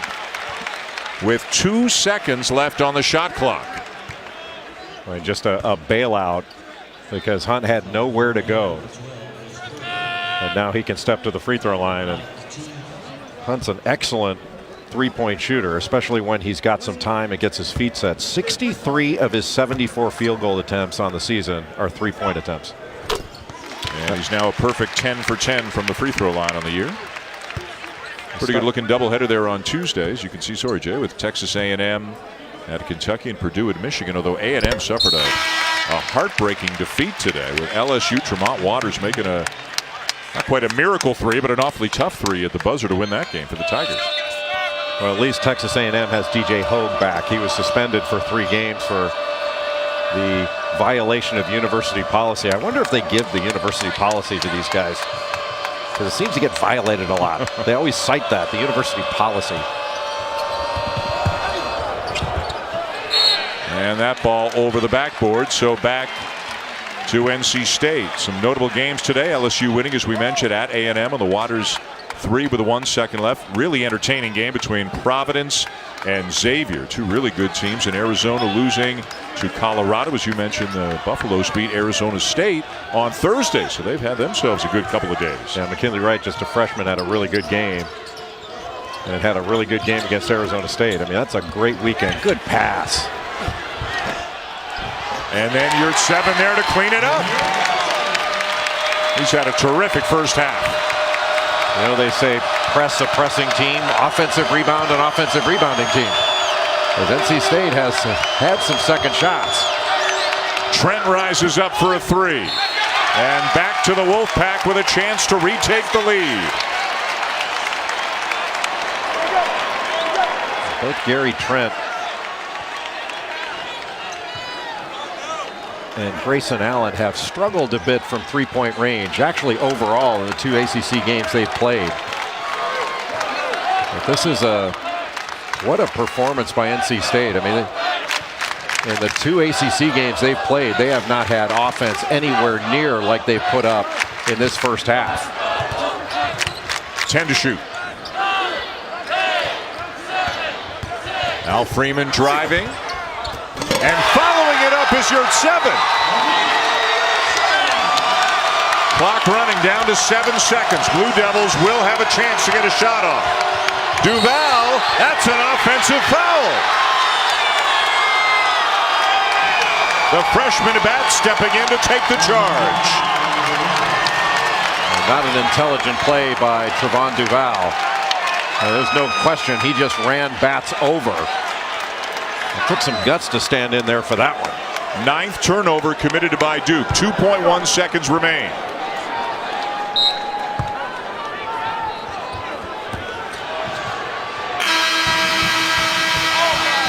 with 2 seconds left on the shot clock. Just a bailout because Hunt had nowhere to go. And now he can step to the free throw line. And Hunt's an excellent three-point shooter, especially when he's got some time and gets his feet set. 63 of his 74 field goal attempts on the season are three-point attempts. And he's now a perfect 10 for 10 from the free throw line on the year. Pretty good looking doubleheader there on Tuesdays. You can see, sorry Jay, with Texas A&M at Kentucky and Purdue at Michigan, although A&M suffered a heartbreaking defeat today with LSU. Tremont Waters making not quite a miracle 3, but an awfully tough 3 at the buzzer to win that game for the Tigers. Well, at least Texas A&M has DJ Hogue back. He was suspended for 3 games for the violation of university policy. I wonder if they give the university policy to these guys, because it seems to get violated a lot. They always cite that, the university policy. And that ball over the backboard, so back to NC State. Some notable games today. LSU winning, as we mentioned, at A&M on the Waters 3 with 1 second left. Really entertaining game between Providence and Xavier. 2 really good teams. And Arizona losing to Colorado. As you mentioned, the Buffaloes beat Arizona State on Thursday. So they've had themselves a good couple of days. Yeah, McKinley Wright, just a freshman, had a really good game. And had a really good game against Arizona State. I mean, that's a great weekend. Good pass. And then Yurt 7 there to clean it up. He's had a terrific first half. They say press a pressing team, offensive rebound an offensive rebounding team. As NC State has had some second shots. Trent rises up for a 3. And back to the Wolfpack with a chance to retake the lead. Both Gary Trent and Grayson Allen have struggled a bit from three-point range, actually overall in the 2 ACC games they've played. But this is what a performance by NC State. I mean, in the 2 ACC games they've played, they have not had offense anywhere near like they've put up in this first half. 10 to shoot. Al Freeman driving. And following it up is Yurt 7. Clock running down to 7 seconds. Blue Devils will have a chance to get a shot off. Duval, that's an offensive foul. The freshman bat stepping in to take the charge. Not an intelligent play by Trevon Duval. There's no question he just ran bats over. It took some guts to stand in there for that one. 9th turnover committed by Duke. 2.1 seconds remain.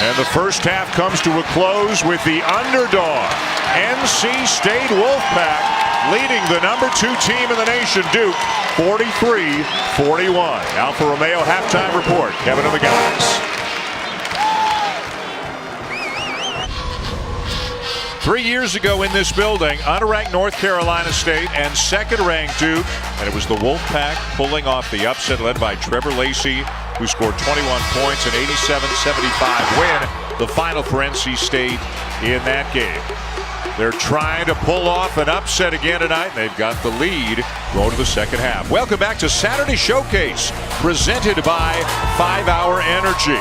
And the first half comes to a close with the underdog, NC State Wolfpack, leading the #2 team in the nation, Duke, 43-41. Alfa Romeo halftime report. Kevin and the guys. 3 years ago in this building, unranked North Carolina State and 2nd-ranked Duke, and it was the Wolfpack pulling off the upset led by Trevor Lacey, who scored 21 points, an 87-75 win. The final for NC State in that game. They're trying to pull off an upset again tonight, and they've got the lead going to the second half. Welcome back to Saturday Showcase, presented by 5 Hour Energy.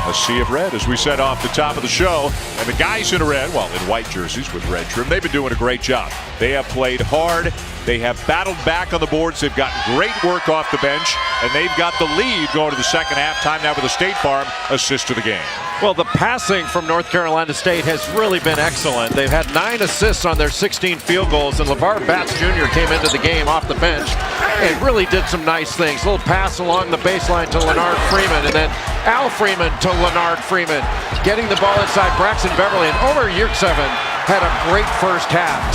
A sea of red, as we said off the top of the show. And the guys in red, well, in white jerseys with red trim, they've been doing a great job. They have played hard. They have battled back on the boards. They've gotten great work off the bench. And they've got the lead going to the second half. Time now with a State Farm assist to the game. Well, the passing from North Carolina State has really been excellent. They've had 9 assists on their 16 field goals, and LeVar Batts Jr. came into the game off the bench and really did some nice things. A little pass along the baseline to Leonard Freeman, and then Al Freeman to Leonard Freeman, getting the ball inside Braxton Beverly, and Omer Yurtseven had a great first half.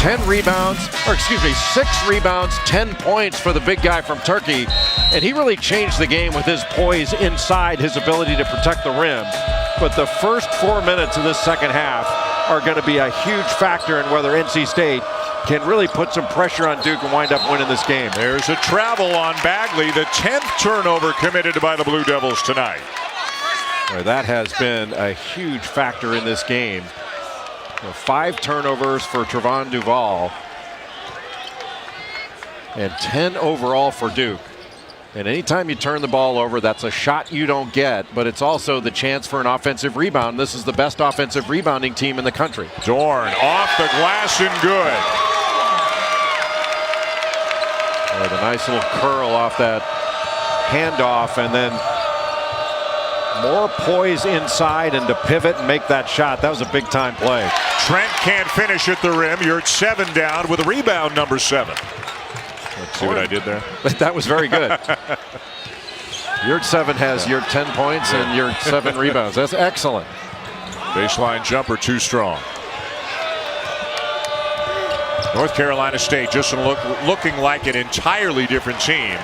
6 rebounds, 10 points for the big guy from Turkey, and he really changed the game with his poise inside, his ability to protect the rim. But the first 4 minutes of this second half are going to be a huge factor in whether NC State can really put some pressure on Duke and wind up winning this game. There's a travel on Bagley, the 10th turnover committed by the Blue Devils tonight. That has been a huge factor in this game. 5 turnovers for Trevon Duval and 10 overall for Duke. And anytime you turn the ball over, that's a shot you don't get, but it's also the chance for an offensive rebound. This is the best offensive rebounding team in the country. Dorn off the glass and good. With a nice little curl off that handoff, and then more poise inside and to pivot and make that shot. That was a big time play. Trent can't finish at the rim. You're at 7 down with a rebound, number 7. Let's see what I did there. That was very good. Your 7 has your 10 points and your 7 rebounds. That's excellent. Baseline jumper too strong. North Carolina State just looking like an entirely different team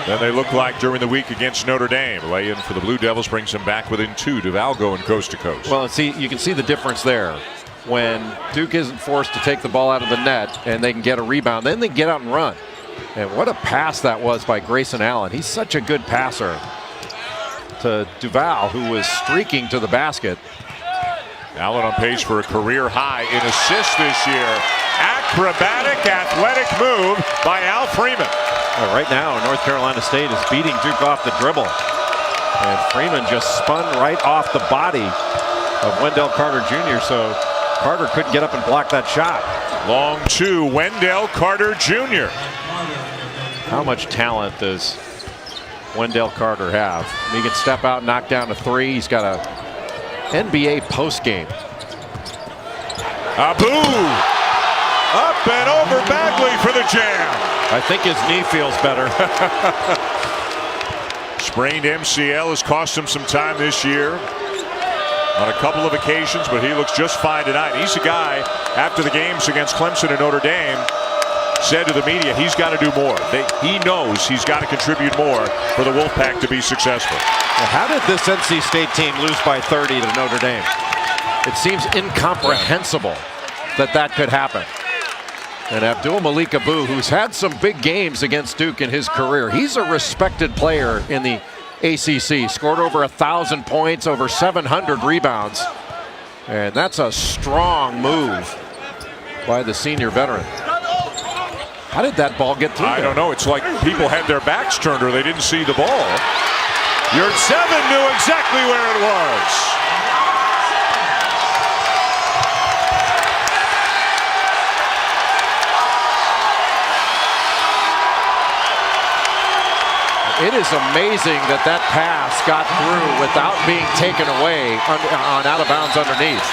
than they looked like during the week against Notre Dame. Way in for the Blue Devils brings them back within 2. Duval going coast to coast. Well, see, you can see the difference there. When Duke isn't forced to take the ball out of the net and they can get a rebound, then they get out and run. And what a pass that was by Grayson Allen. He's such a good passer to Duval, who was streaking to the basket. Allen on pace for a career high in assists this year. Acrobatic, athletic move by Al Freeman. Right now, North Carolina State is beating Duke off the dribble. And Freeman just spun right off the body of Wendell Carter Jr., so Carter couldn't get up and block that shot. Long 2, Wendell Carter Jr. How much talent does Wendell Carter have? He can step out, knock down a 3. He's got a NBA postgame. Abu! Up and over Bagley for the jam. I think his knee feels better. Sprained MCL has cost him some time this year on a couple of occasions, but he looks just fine tonight. He's a guy, after the games against Clemson and Notre Dame, said to the media he's got to do more. He knows he's got to contribute more for the Wolfpack to be successful. Well, how did this NC State team lose by 30 to Notre Dame? It seems incomprehensible that could happen. And Abdul Malik Abu, who's had some big games against Duke in his career, he's a respected player in the ACC, scored over 1,000 points, over 700 rebounds. And that's a strong move by the senior veteran. How did that ball get through? I don't know. It's like people had their backs turned or they didn't see the ball. Yurtseven knew exactly where it was. It is amazing that that pass got through without being taken away on out of bounds underneath.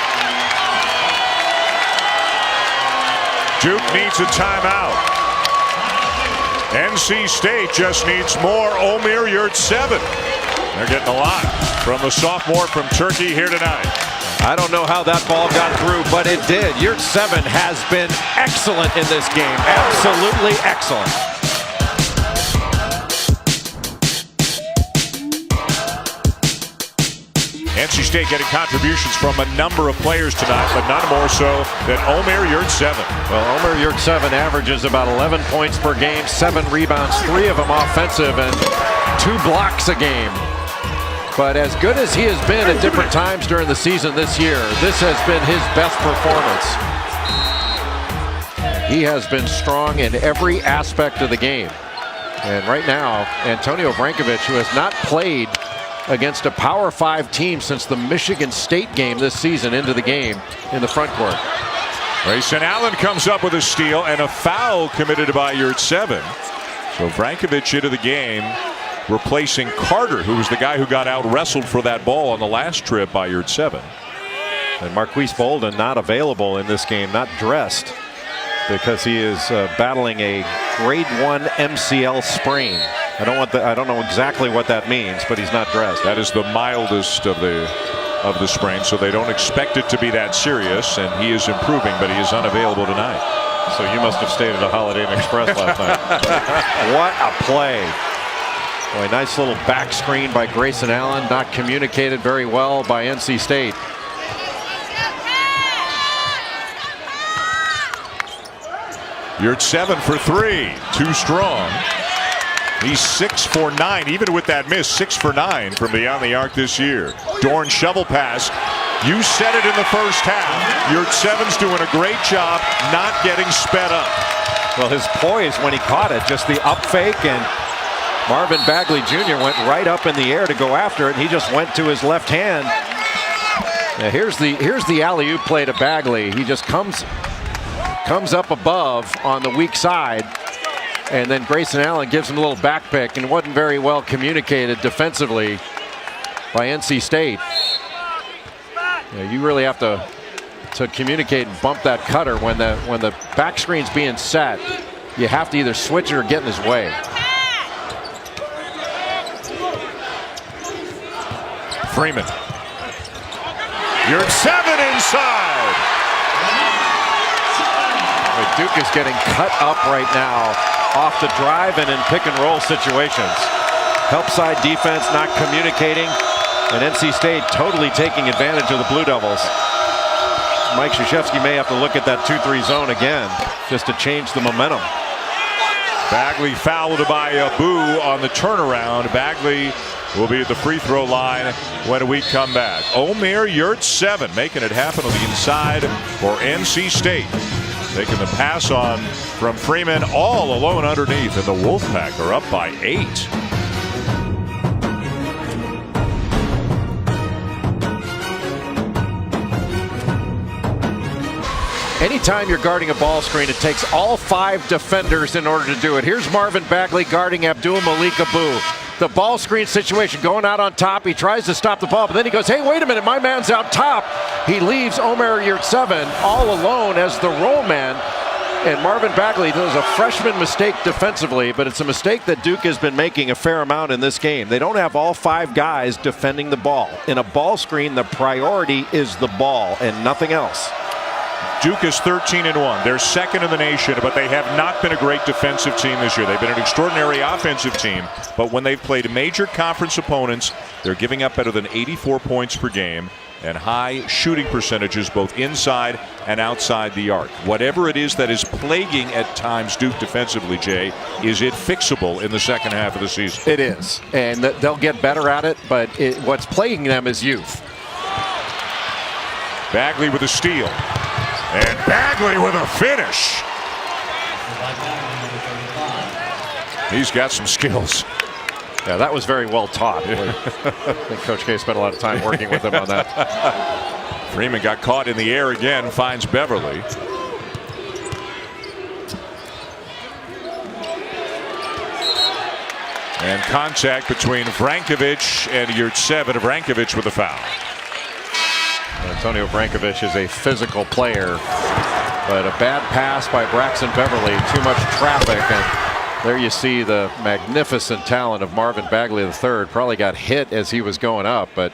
Duke needs a timeout. NC State just needs more Omer Yurtseven. They're getting a lot from the sophomore from Turkey here tonight. I don't know how that ball got through, but it did. Yurtseven has been excellent in this game. Absolutely excellent. NC State getting contributions from a number of players tonight, but none more so than Omer Yurtseven. Well, Omer Yurtseven averages about 11 points per game, 7 rebounds, 3 of them offensive, and 2 blocks a game. But as good as he has been at different times during the season this year, this has been his best performance. He has been strong in every aspect of the game. And right now, Antonio Brankovic, who has not played against a Power 5 team since the Michigan State game this season, into the game in the front court. Grayson Allen comes up with a steal and a foul committed by Yurtseven. So Brankovic into the game, replacing Carter, who was the guy who got out wrestled for that ball on the last trip by Yurtseven. And Marquise Bolden not available in this game, not dressed, because he is battling a grade 1 MCL sprain. I don't know exactly what that means, but he's not dressed. That is the mildest of the sprain, so they don't expect it to be that serious, and he is improving, but he is unavailable tonight. So you must have stayed at a Holiday Inn Express last night. What a play. Boy, nice little back screen by Grayson Allen, not communicated very well by NC State. Yurtseven for 3, too strong. He's 6 for 9, even with that miss, 6 for 9 from beyond the arc this year. Dorn shovel pass. You said it in the first half. Yurtseven's doing a great job not getting sped up. Well, his poise when he caught it, just the up fake, and Marvin Bagley Jr. went right up in the air to go after it, and he just went to his left hand. Now here's the alley-oop play to Bagley. He just comes up above on the weak side, and then Grayson Allen gives him a little back pick, and wasn't very well communicated defensively by NC State. Yeah, you really have to communicate and bump that cutter when the back screen's being set. You have to either switch it or get in his way. Freeman. Yurtseven inside. Duke is getting cut up right now off the drive and in pick and roll situations. Help side defense not communicating, and NC State totally taking advantage of the Blue Devils. Mike Krzyzewski may have to look at that 2-3 zone again just to change the momentum. Bagley fouled by Abu on the turnaround. Bagley will be at the free throw line when we come back. Omer Yurtseven making it happen on the inside for NC State. Taking the pass on from Freeman all alone underneath, and the Wolfpack are up by 8. Anytime you're guarding a ball screen, it takes all 5 defenders in order to do it. Here's Marvin Bagley guarding Abdul Malik Abu. The ball screen situation, going out on top. He tries to stop the ball, but then he goes, hey, wait a minute, my man's out top. He leaves Omer Yurtseven all alone as the roll man. And Marvin Bagley does a freshman mistake defensively, but it's a mistake that Duke has been making a fair amount in this game. They don't have all 5 guys defending the ball. In a ball screen, the priority is the ball and nothing else. Duke is 13-1. They're second in the nation, but they have not been a great defensive team this year. They've been an extraordinary offensive team, but when they've played major conference opponents, they're giving up better than 84 points per game and high shooting percentages both inside and outside the arc. Whatever it is that is plaguing at times Duke defensively, Jay, is it fixable in the second half of the season? It is, and they'll get better at it, but what's plaguing them is youth. Bagley with a steal. And Bagley with a finish. He's got some skills. Yeah, that was very well taught. I think Coach K spent a lot of time working with him on that. Freeman got caught in the air again, finds Beverly. And contact between Vrankovic and Yurtseven. Vrankovic with a foul. Antonio Vrankovic is a physical player, but a bad pass by Braxton Beverly, too much traffic, and there you see the magnificent talent of Marvin Bagley III. Probably got hit as he was going up, but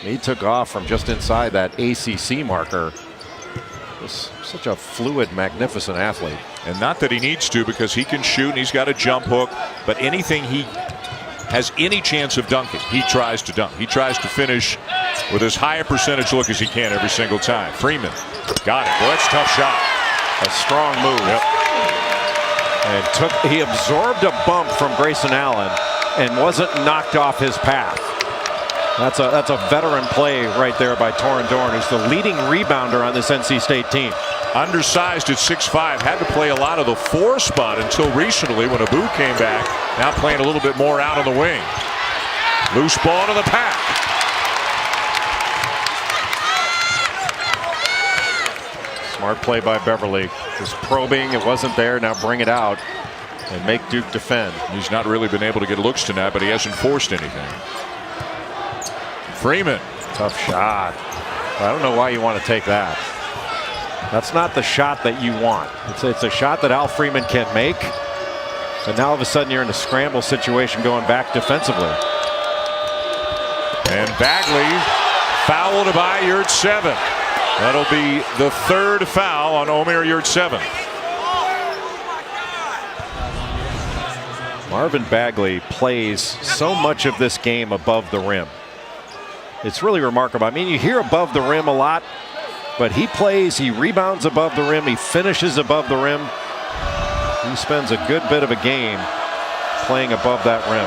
he took off from just inside that ACC marker. Just such a fluid, magnificent athlete. And not that he needs to, because he can shoot and he's got a jump hook, but anything he has any chance of dunking, he tries to dunk. He tries to finish with as high a percentage look as he can every single time. Freeman got it. Well, that's a tough shot. A strong move. Yep. And he absorbed a bump from Grayson Allen and wasn't knocked off his path. That's a veteran play right there by Torin Dorn, who's the leading rebounder on this NC State team. Undersized at 6'5", had to play a lot of the 4 spot until recently when Abu came back. Now playing a little bit more out on the wing. Loose ball to the pack. Smart play by Beverly. Just probing, it wasn't there, now bring it out and make Duke defend. He's not really been able to get looks tonight, but he hasn't forced anything. Freeman. Tough shot. I don't know why you want to take that. That's not the shot that you want. It's a shot that Al Freeman can make. And now all of a sudden you're in a scramble situation going back defensively. And Bagley fouled by Yurtseven. That'll be the 3rd foul on Omer Yurtseven. Marvin Bagley plays so much of this game above the rim. It's really remarkable. I mean, you hear above the rim a lot, but he rebounds above the rim, he finishes above the rim. He spends a good bit of a game playing above that rim.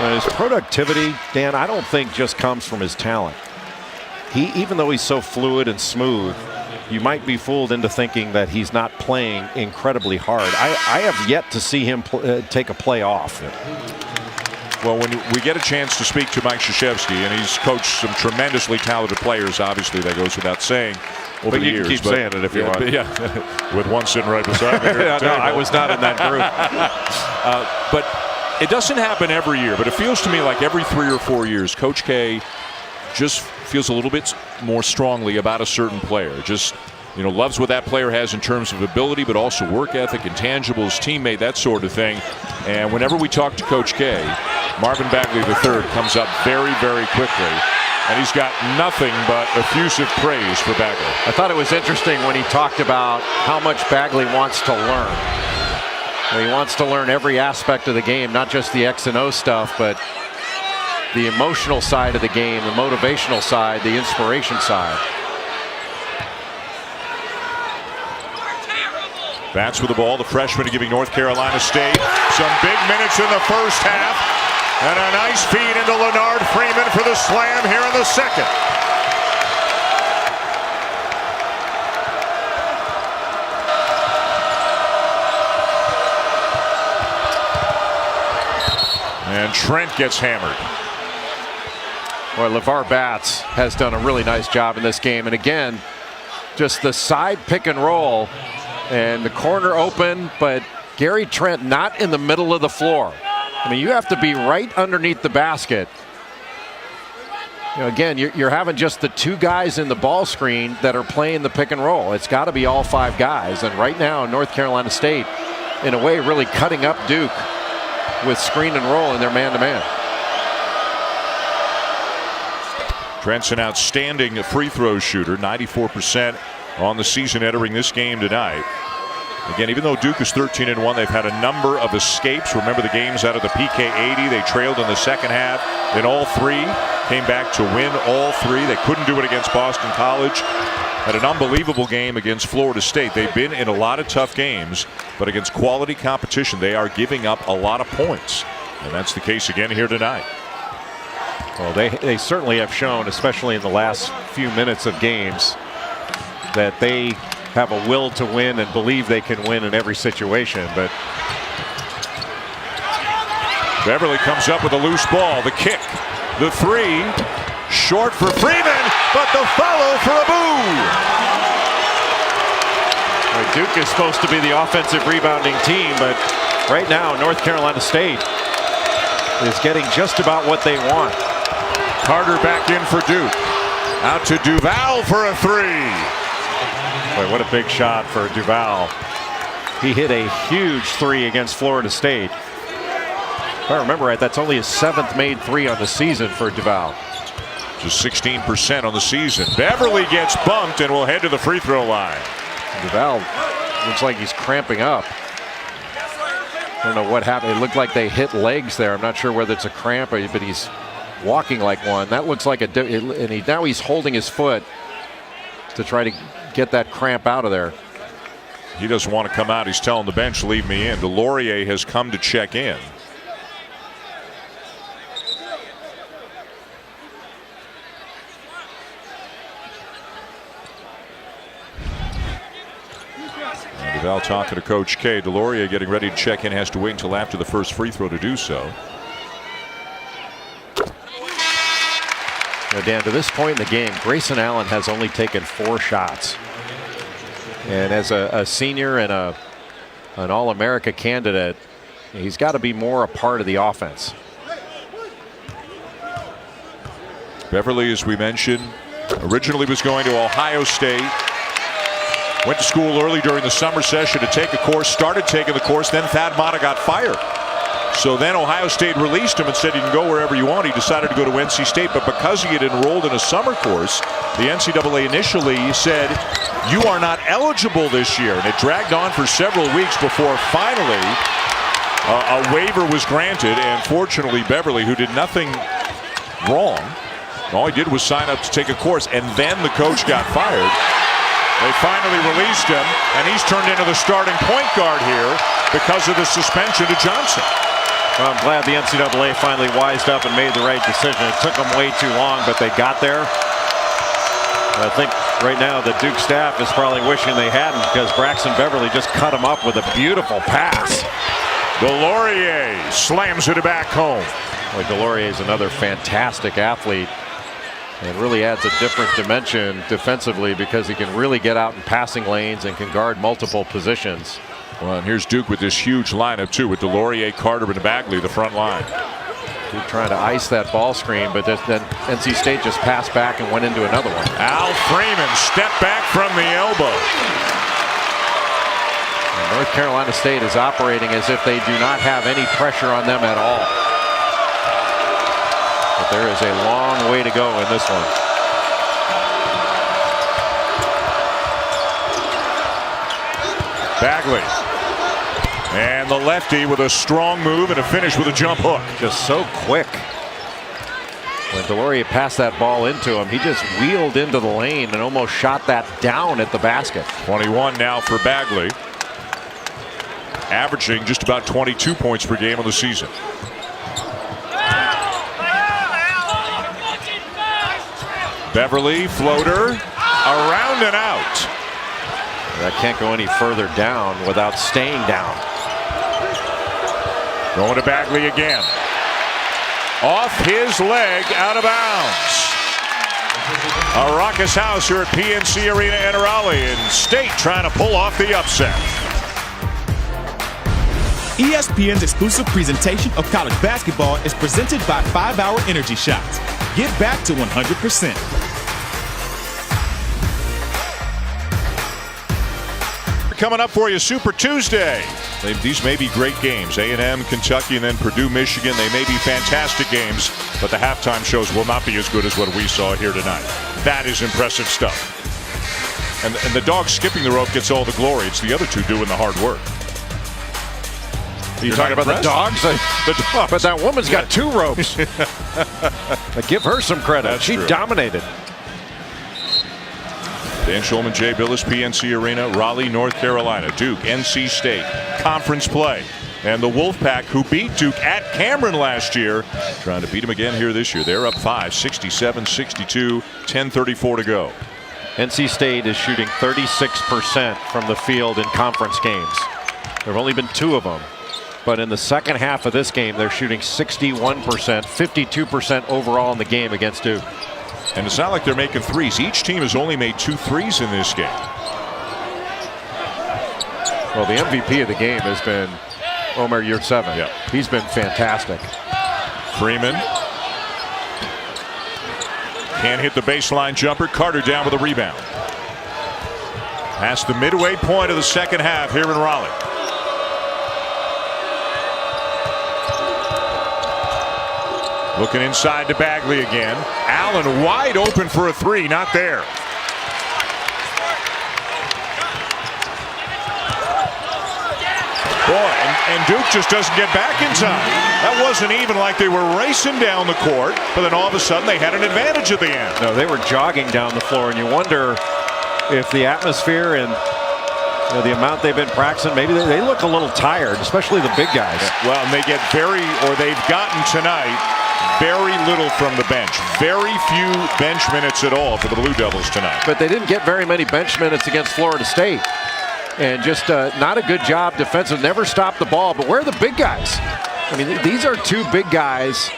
And his productivity, Dan, I don't think just comes from his talent. Even though he's so fluid and smooth, you might be fooled into thinking that he's not playing incredibly hard. I have yet to see him take a play off. Well, when we get a chance to speak to Mike Krzyzewski, and he's coached some tremendously talented players, obviously that goes without saying over the years. But you can keep saying it if you want. Yeah, with one sitting right beside me. Here No, I was not in that group. But it doesn't happen every year, but it feels to me like every 3 or 4 years, Coach K just feels a little bit more strongly about a certain player. Just, loves what that player has in terms of ability, but also work ethic, intangibles, teammate, that sort of thing. And whenever we talk to Coach K, Marvin Bagley III comes up very, very quickly. And he's got nothing but effusive praise for Bagley. I thought it was interesting when he talked about how much Bagley wants to learn. He wants to learn every aspect of the game, not just the X and O stuff, but the emotional side of the game, the motivational side, the inspiration side. Batts with the ball, the freshman giving North Carolina State some big minutes in the first half. And a nice feed into Leonard Freeman for the slam here in the second. And Trent gets hammered. Boy, LeVar Batts has done a really nice job in this game. And again, just the side pick and roll and the corner open, but Gary Trent not in the middle of the floor. I mean, you have to be right underneath the basket. Again, you're having just the 2 guys in the ball screen that are playing the pick and roll. It's got to be all 5 guys. And right now, North Carolina State, in a way, really cutting up Duke with screen and roll in their man-to-man. Trent's an outstanding free throw shooter, 94% on the season entering this game tonight. Again, even though Duke is 13-1, they've had a number of escapes. Remember the games out of the PK 80. They trailed in the second half. Then all 3 came back to win all 3. They couldn't do it against Boston College. Had an unbelievable game against Florida State. They've been in a lot of tough games, but against quality competition, they are giving up a lot of points. And that's the case again here tonight. Well, they certainly have shown, especially in the last few minutes of games, that they have a will to win and believe they can win in every situation. But Beverly comes up with a loose ball. The kick, the 3, short for Freeman, but the follow for Abu. Duke is supposed to be the offensive rebounding team, but right now North Carolina State is getting just about what they want. Carter back in for Duke. Out to Duval for a three. Boy, what a big shot for Duval. He hit a huge three against Florida State. If I remember right, that's only his 7th made three on the season for Duval. Just 16% on the season. Beverly gets bumped and will head to the free throw line. Duval looks like he's cramping up. I don't know what happened. It looked like they hit legs there. I'm not sure whether it's a cramp, but he's walking like one. That looks like now he's holding his foot to try to get that cramp out of there. He doesn't want to come out. He's telling the bench, leave me in. Delorier has come to check in. Duval talking to Coach K. Delorier getting ready to check in, has to wait until after the first free throw to do so. Now, Dan, to this point in the game, Grayson Allen has only taken 4 shots. And as a senior and an All-America candidate, he's got to be more a part of the offense. Beverly, as we mentioned, originally was going to Ohio State. Went to school early during the summer session to take a course, started taking the course, then Thad Matta got fired. So then Ohio State released him and said you can go wherever you want. He decided to go to NC State, but because he had enrolled in a summer course, the NCAA initially said, you are not eligible this year. And it dragged on for several weeks before finally a waiver was granted. And fortunately, Beverly, who did nothing wrong, all he did was sign up to take a course, and then the coach got fired. They finally released him, and he's turned into the starting point guard here because of the suspension to Johnson. Well, I'm glad the NCAA finally wised up and made the right decision. It took them way too long, but they got there. I think right now the Duke staff is probably wishing they hadn't, because Braxton Beverly just cut him up with a beautiful pass. Delorier slams it back home. Well, Delorier is another fantastic athlete. And really adds a different dimension defensively because he can really get out in passing lanes and can guard multiple positions. Well, and here's Duke with this huge lineup too, with Delorier, Carter, and Bagley, the front line. Duke trying to ice that ball screen, but then NC State just passed back and went into another one. Al Freeman stepped back from the elbow. And North Carolina State is operating as if they do not have any pressure on them at all. But there is a long way to go in this one. Bagley. And the lefty with a strong move and a finish with a jump hook. Just so quick. When Delorier passed that ball into him, he just wheeled into the lane and almost shot that down at the basket. 21 now for Bagley. Averaging just about 22 points per game on the season. Beverly, floater, around and out. That can't go any further down without staying down. Going to Bagley again. Off his leg, out of bounds. A raucous house here at PNC Arena in Raleigh, and State trying to pull off the upset. ESPN's exclusive presentation of college basketball is presented by 5-Hour Energy Shots. Get back to 100%. Coming up for you, Super Tuesday. These may be great games. A&M, Kentucky, and then Purdue, Michigan. They may be fantastic games, but the halftime shows will not be as good as what we saw here tonight. That is impressive stuff. And the dog skipping the rope gets all the glory. It's the other two doing the hard work. Are you talking about the dogs? The dogs. But that woman's got 2 ropes. But give her some credit. That's she true. dominated. Dan Schulman, Jay Billis, PNC Arena, Raleigh, North Carolina, Duke, NC State, conference play. And the Wolfpack, who beat Duke at Cameron last year, trying to beat them again here this year. They're up 5, 67-62, 10:34 to go. NC State is shooting 36% from the field in conference games. There have only been 2 of them. But in the second half of this game, they're shooting 61%, 52% overall in the game against Duke. And it's not like they're making threes. Each team has only made 2 threes in this game. Well, the MVP of the game has been Omer Yurtseven. Yep. He's been fantastic. Freeman can't hit the baseline jumper. Carter down with a rebound. Past the midway point of the second half here in Raleigh. Looking inside to Bagley again. Allen wide open for a three. Not there. Boy, and Duke just doesn't get back in time. That wasn't even like they were racing down the court, but then all of a sudden they had an advantage at the end. No, they were jogging down the floor, and you wonder if the atmosphere and the amount they've been practicing, maybe they look a little tired, especially the big guys. Well, and they've gotten tonight very little from the bench. Very few bench minutes at all for the Blue Devils tonight. But they didn't get very many bench minutes against Florida State. And just not a good job defensive. Never stopped the ball. But where are the big guys? I mean, these are two big guys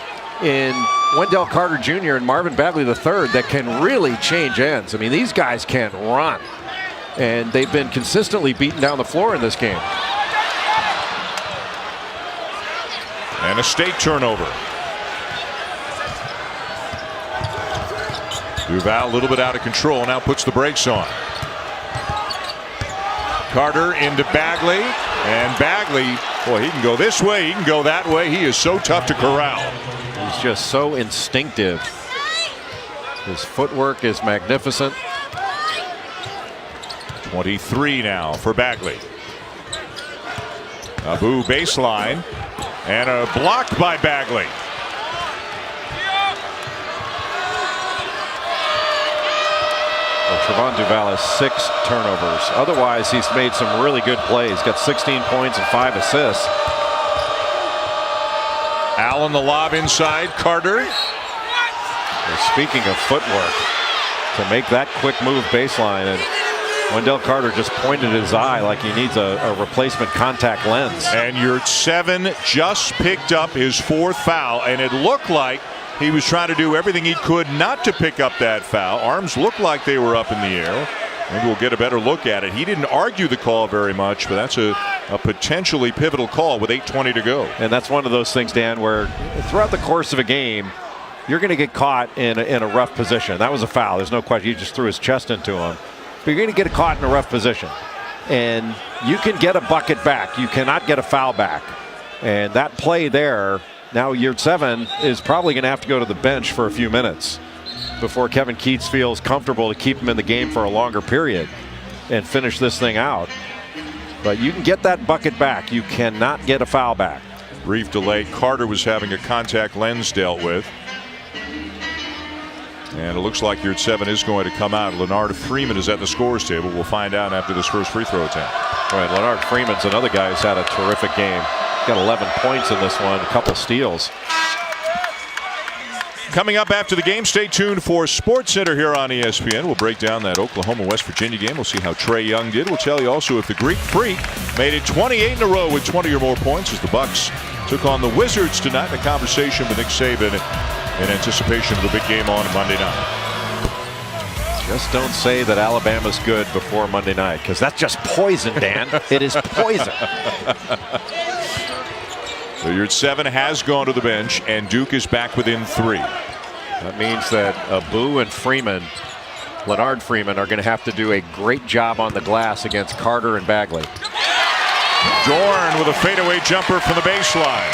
in Wendell Carter Jr. and Marvin Bagley III that can really change ends. I mean, these guys can run. And they've been consistently beaten down the floor in this game. And a State turnover. Duval a little bit out of control, now puts the brakes on. Carter into Bagley, and Bagley, boy, he can go this way, he can go that way. He is so tough to corral. He's just so instinctive. His footwork is magnificent. 23 now for Bagley. Abu baseline, and a blocked by Bagley. Trevon Duval has 6 turnovers. Otherwise, he's made some really good plays. Got 16 points and 5 assists. Allen the lob inside. Carter. Well, speaking of footwork, to make that quick move baseline, and Wendell Carter just pointed his eye like he needs a replacement contact lens. And Yurtseven just picked up his 4th foul, and it looked like he was trying to do everything he could not to pick up that foul. Arms looked like they were up in the air. Maybe we'll get a better look at it. He didn't argue the call very much, but that's a potentially pivotal call with 8:20 to go. And that's one of those things, Dan, where throughout the course of a game, you're going to get caught in a rough position. That was a foul. There's no question. He just threw his chest into him. But you're going to get caught in a rough position. And you can get a bucket back. You cannot get a foul back. And that play there, now Yurtseven is probably going to have to go to the bench for a few minutes before Kevin Keats feels comfortable to keep him in the game for a longer period and finish this thing out. But you can get that bucket back. You cannot get a foul back. Brief delay. Carter was having a contact lens dealt with. And it looks like Yurtseven is going to come out. Leonard Freeman is at the scores table. We'll find out after this first free throw attempt. Right, Leonard Freeman's another guy who's had a terrific game. Got 11 points in this one, a couple steals. Coming up after the game, stay tuned for SportsCenter here on ESPN. We'll break down that Oklahoma-West Virginia game. We'll see how Trae Young did. We'll tell you also if the Greek Freak made it 28 in a row with 20 or more points as the Bucks took on the Wizards tonight. In a conversation with Nick Saban in anticipation of the big game on Monday night. Just don't say that Alabama's good before Monday night, because that's just poison, Dan. It is poison. So Yurtseven has gone to the bench, and Duke is back within 3. That means that Abu and Freeman, Leonard Freeman, are going to have to do a great job on the glass against Carter and Bagley. Dorn with a fadeaway jumper from the baseline.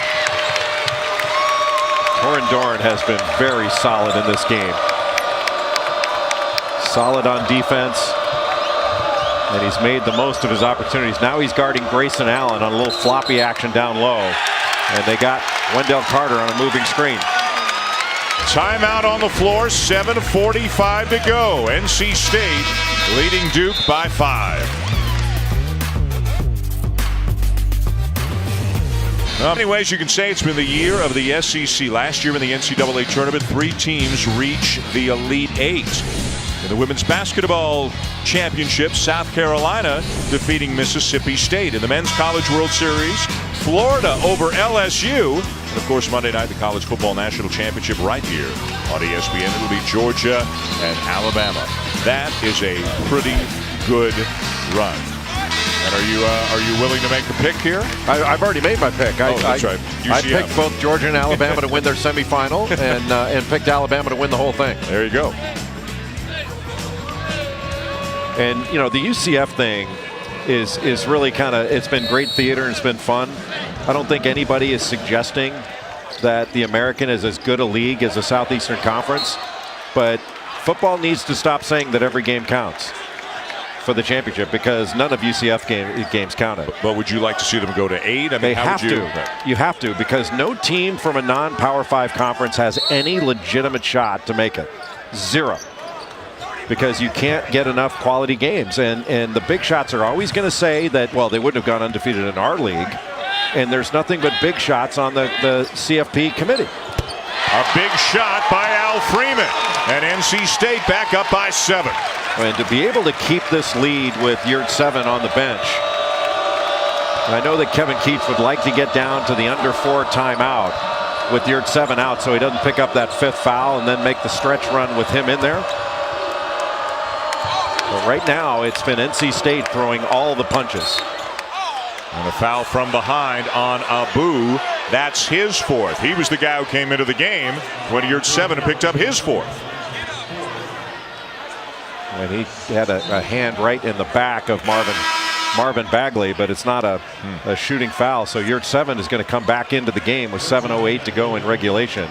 Torin Dorn has been very solid in this game. Solid on defense, and he's made the most of his opportunities. Now he's guarding Grayson Allen on a little floppy action down low, and they got Wendell Carter on a moving screen. Timeout on the floor, 7:45 to go. NC State leading Duke by 5. Anyways, you can say it's been the year of the SEC. Last year in the NCAA tournament, 3 teams reached the Elite 8. In the women's basketball championship, South Carolina defeating Mississippi State. In the men's College World Series, Florida over LSU. And of course, Monday night, the College Football National Championship right here on ESPN. It'll be Georgia and Alabama. That is a pretty good run. And are you willing to make a pick here? I've already made my pick. That's right. I picked both Georgia and Alabama to win their semifinal, and picked Alabama to win the whole thing. There you go. And you know, the UCF thing is really kind of, it's been great theater and it's been fun. I don't think anybody is suggesting that the American is as good a league as the Southeastern Conference, but football needs to stop saying that every game counts for the championship, because none of UCF games counted. But would you like to see them go to 8? I mean, they have to. You have to, because no team from a non-Power 5 conference has any legitimate shot to make it. Zero. Because you can't get enough quality games. And the big shots are always going to say that, well, they wouldn't have gone undefeated in our league. And there's nothing but big shots on the CFP committee. A big shot by Al Freeman. And NC State back up by 7. And to be able to keep this lead with Yurt 7 on the bench. I know that Kevin Keats would like to get down to the under 4 timeout with Yurt 7 out, so he doesn't pick up that 5th foul and then make the stretch run with him in there. But right now, it's been NC State throwing all the punches. And a foul from behind on Abu. That's his 4th. He was the guy who came into the game when Yurt 7 and picked up his 4th. And he had a hand right in the back of Marvin Bagley, but it's not a shooting foul. So Yurt 7 is going to come back into the game with 7:08 to go in regulation.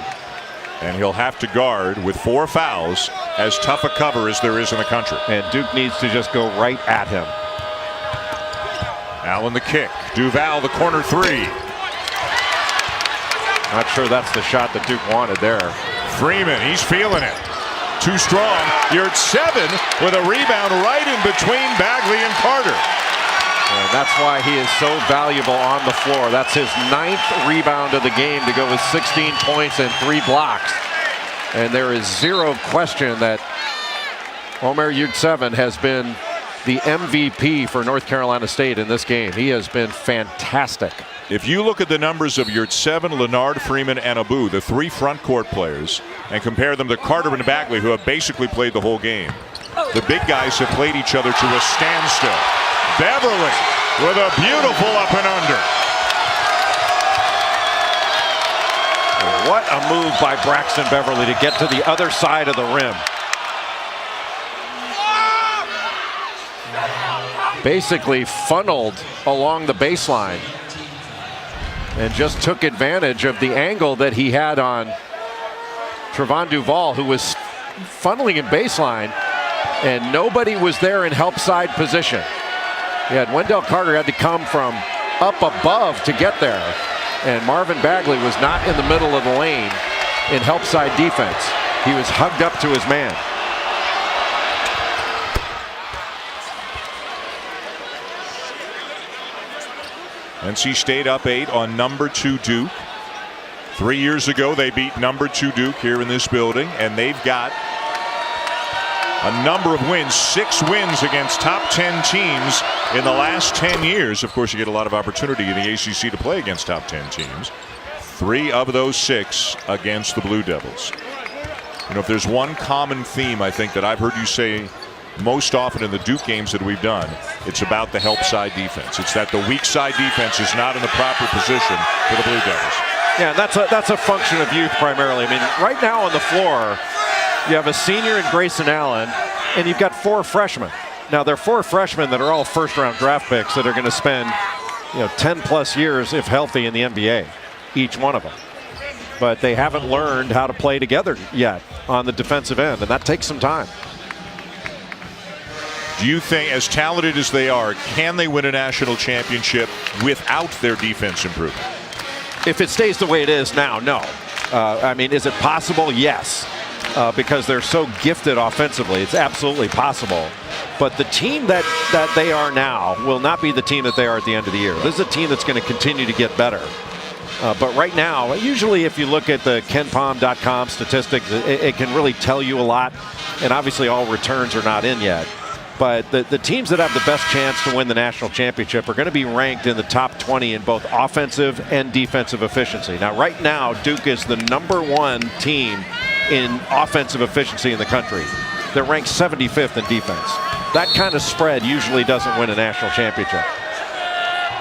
And he'll have to guard with 4 fouls, as tough a cover as there is in the country. And Duke needs to just go right at him. Allen the kick. Duval the corner 3. Not sure that's the shot that Duke wanted there. Freeman, he's feeling it. Too strong. Yurt 7 with a rebound right in between Bagley and Carter. And that's why he is so valuable on the floor. That's his 9th rebound of the game to go with 16 points and 3 blocks. And there is zero question that Omer Yurt 7 has been the MVP for North Carolina State in this game. He has been fantastic. If you look at the numbers of Yurt 7, Leonard, Freeman, and Abu, the 3 front court players, and compare them to Carter and Bagley, who have basically played the whole game, the big guys have played each other to a standstill. Beverly with a beautiful up and under. What a move by Braxton Beverly to get to the other side of the rim. Basically funneled along the baseline and just took advantage of the angle that he had on Trevon Duval, who was funneling in baseline, and nobody was there in help side position. Wendell Carter had to come from up above to get there, and Marvin Bagley was not in the middle of the lane in help side defense. He was hugged up to his man. NC State up 8 on number 2 Duke. 3 years ago, they beat number 2 Duke here in this building, and they've got a number of wins, 6 wins against top 10 teams in the last 10 years. Of course, you get a lot of opportunity in the ACC to play against top 10 teams. 3 of those 6 against the Blue Devils. You know, if there's one common theme, I think, that I've heard you say most often in the Duke games that we've done, it's about the help side defense. It's that the weak side defense is not in the proper position for the Blue Devils. Yeah, that's a function of youth primarily. I mean, right now on the floor, you have a senior in Grayson Allen, and you've got 4 freshmen. Now, they're 4 freshmen that are all first-round draft picks that are going to spend, 10+ years, if healthy, in the NBA, each one of them. But they haven't learned how to play together yet on the defensive end, and that takes some time. Do you think, as talented as they are, can they win a national championship without their defense improving? If it stays the way it is now, no. I mean, is it possible? Yes. Because they're so gifted offensively. It's absolutely possible. But the team that they are now will not be the team that they are at the end of the year. This is a team that's going to continue to get better. But right now, usually if you look at the KenPom.com statistics, it can really tell you a lot. And obviously all returns are not in yet. But the teams that have the best chance to win the national championship are going to be ranked in the top 20 in both offensive and defensive efficiency. Now, right now, Duke is the #1 team in offensive efficiency in the country. They're ranked 75th in defense. That kind of spread usually doesn't win a national championship.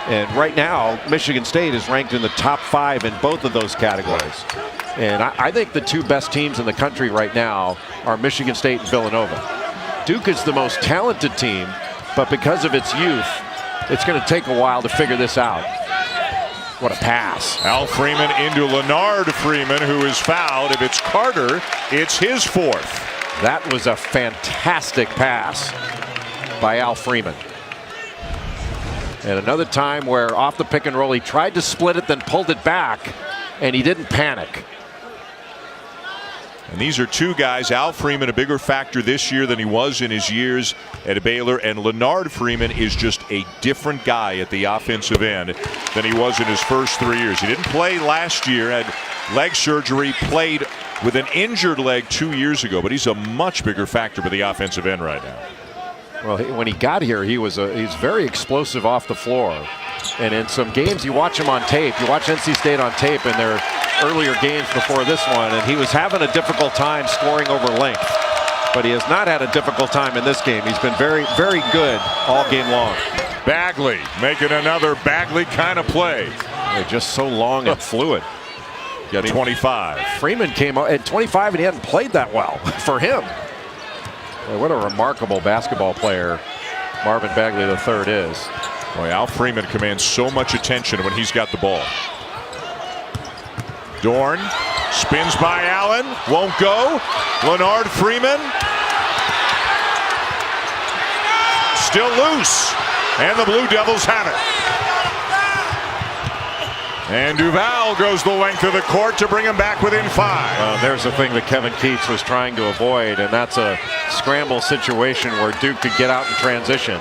And right now, Michigan State is ranked in the top 5 in both of those categories. And I think the 2 best teams in the country right now are Michigan State and Villanova. Duke is the most talented team, but because of its youth, it's going to take a while to figure this out. What a pass. Al Freeman into Leonard Freeman, who is fouled. If it's Carter, it's his 4th. That was a fantastic pass by Al Freeman. And another time where off the pick and roll, he tried to split it, then pulled it back, and he didn't panic. And these are 2 guys, Al Freeman a bigger factor this year than he was in his years at Baylor, and Leonard Freeman is just a different guy at the offensive end than he was in his first 3 years. He didn't play last year, had leg surgery, played with an injured leg 2 years ago, but he's a much bigger factor for the offensive end right now. Well, when he got here, he's very explosive off the floor. And in some games, you watch him on tape. You watch NC State on tape in their earlier games before this one, and he was having a difficult time scoring over length. But he has not had a difficult time in this game. He's been very, very good all game long. Bagley making another Bagley kind of play. They're just so long and fluid. Got 25. Freeman came out at 25, and he hadn't played that well for him. Boy, what a remarkable basketball player Marvin Bagley III is. Boy, Al Freeman commands so much attention when he's got the ball. Dorn spins by Allen, won't go. Leonard Freeman still loose, and the Blue Devils have it. And Duval goes the length of the court to bring him back within 5. There's the thing that Kevin Keats was trying to avoid, and that's a scramble situation where Duke could get out in transition.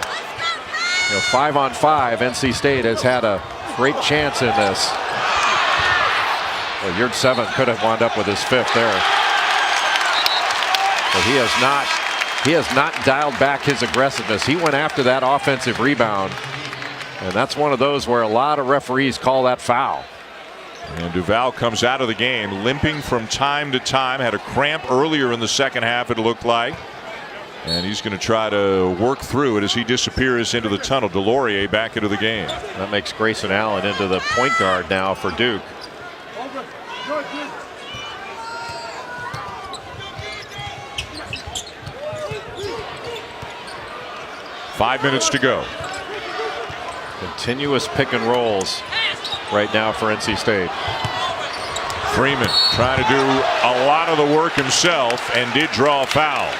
5-on-5, NC State has had a great chance in this. Well, Yurt 7 could have wound up with his 5th there. But he has not dialed back his aggressiveness. He went after that offensive rebound. And that's one of those where a lot of referees call that foul. And Duval comes out of the game limping from time to time. Had a cramp earlier in the second half, it looked like. And he's going to try to work through it as he disappears into the tunnel. Delorier back into the game. That makes Grayson Allen into the point guard now for Duke. Five minutes to go. Continuous pick and rolls right now for NC State. Freeman trying to do a lot of the work himself and did draw a foul.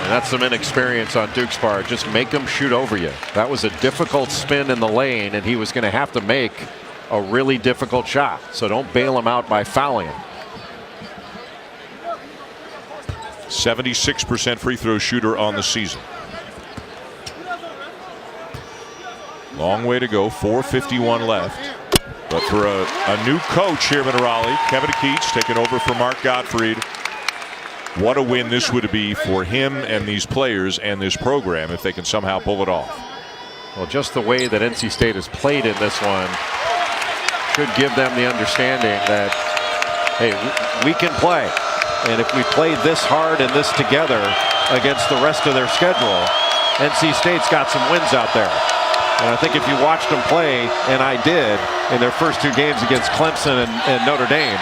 And that's some inexperience on Duke's part. Just make them shoot over you. That was a difficult spin in the lane, and he was going to have to make a really difficult shot. So don't bail him out by fouling him. 76% free throw shooter on the season. Long way to go, 4:51 left. But for a new coach here in Raleigh, Kevin Keats taking over for Mark Gottfried. What a win this would be for him and these players and this program if they can somehow pull it off. Well, just the way that NC State has played in this one should give them the understanding that, hey, we can play. And if we play this hard and this together against the rest of their schedule, NC State's got some wins out there. And I think if you watched them play, and I did, in their first 2 games against Clemson and Notre Dame,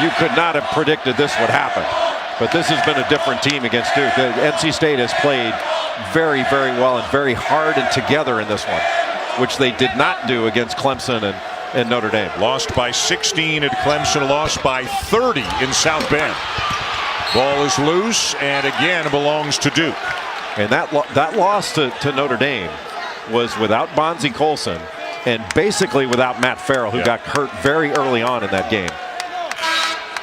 you could not have predicted this would happen. But this has been a different team against Duke. NC State has played very, very well and very hard and together in this one, which they did not do against Clemson and Notre Dame. Lost by 16 at Clemson, lost by 30 in South Bend. Ball is loose and again belongs to Duke. And that loss to Notre Dame was without Bonzie Colson and basically without Matt Farrell, who got hurt very early on in that game.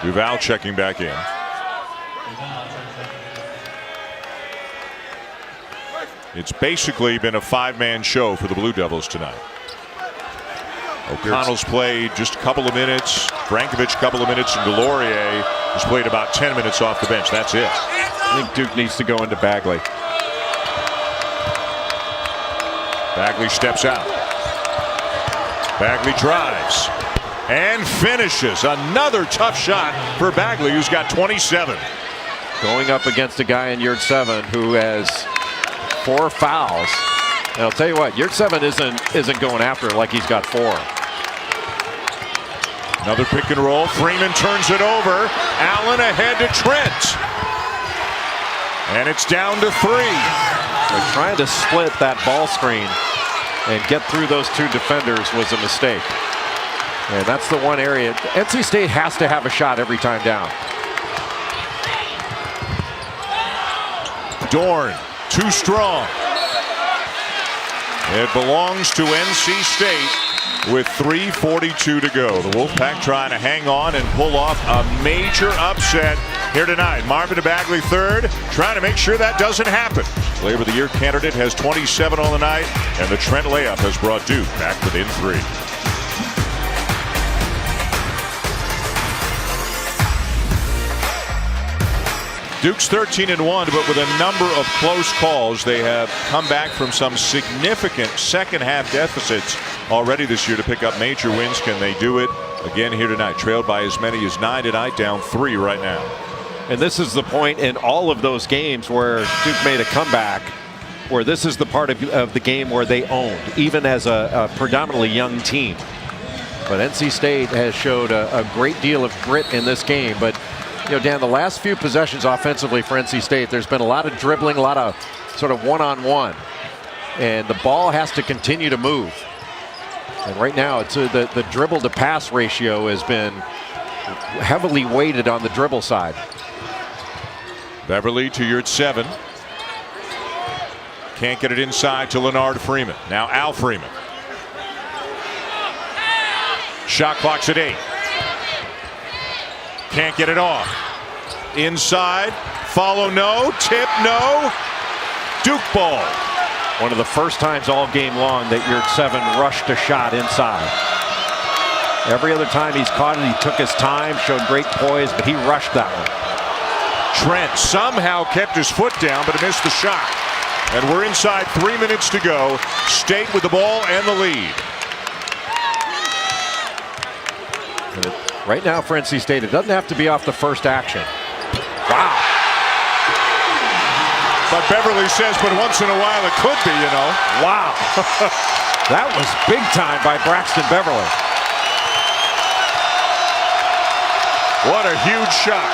Duval checking back in. It's basically been a 5-man show for the Blue Devils tonight. O'Connell's played just a couple of minutes. Brankovic a couple of minutes, and Delorier has played about 10 minutes off the bench. That's it. I think Duke needs to go into Bagley. Bagley steps out. Bagley drives and finishes. Another tough shot for Bagley, who's got 27. Going up against a guy in Yurt 7 who has 4 fouls And I'll tell you what, Yurt 7 isn't going after it like he's got 4. Another pick and roll. Freeman turns it over. Allen ahead to Trent. And it's down to 3. They're trying to split that ball screen and get through those 2 defenders was a mistake. And that's the one area. NC State has to have a shot every time down. Dorn, too strong. It belongs to NC State with 3:42 to go. The Wolfpack trying to hang on and pull off a major upset here tonight. Marvin Bagley third, trying to make sure that doesn't happen. Flavor of the Year candidate has 27 on the night, and the Trent layup has brought Duke back within 3. Duke's 13-1, but with a number of close calls. They have come back from some significant second half deficits already this year to pick up major wins. Can they do it again here tonight? Trailed by as many as 9 tonight, down 3 right now. And this is the point in all of those games where Duke made a comeback, where this is the part of the game where they owned, even as a predominantly young team. But NC State has showed a great deal of grit in this game. But you know, Dan, the last few possessions offensively for NC State, there's been a lot of dribbling, a lot of sort of one-on-one. And the ball has to continue to move. And right now, it's the dribble to pass ratio has been heavily weighted on the dribble side. Beverly to Yurt 7. Can't get it inside to Leonard Freeman. Now Al Freeman. Shot clock's at 8. Can't get it off. Inside. Follow no. Tip no. Duke ball. One of the first times all game long that Yurt 7 rushed a shot inside. Every other time he's caught it, he took his time, showed great poise, but he rushed that one. Trent somehow kept his foot down, but missed the shot. And we're inside 3 minutes to go. State with the ball and the lead. Right now for NC State, it doesn't have to be off the first action. Wow. But Beverly says, but once in a while it could be, you know. Wow. That was big time by Braxton Beverly. What a huge shot.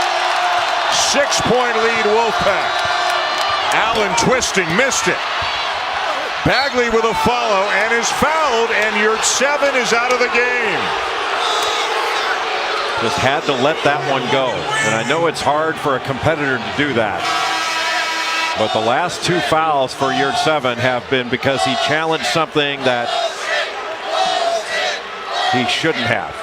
6-point lead Wolfpack. Allen twisting, missed it. Bagley with a follow and is fouled, and Yurt 7 is out of the game. Just had to let that one go. And I know it's hard for a competitor to do that. But the last 2 fouls for Yurt 7 have been because he challenged something that he shouldn't have.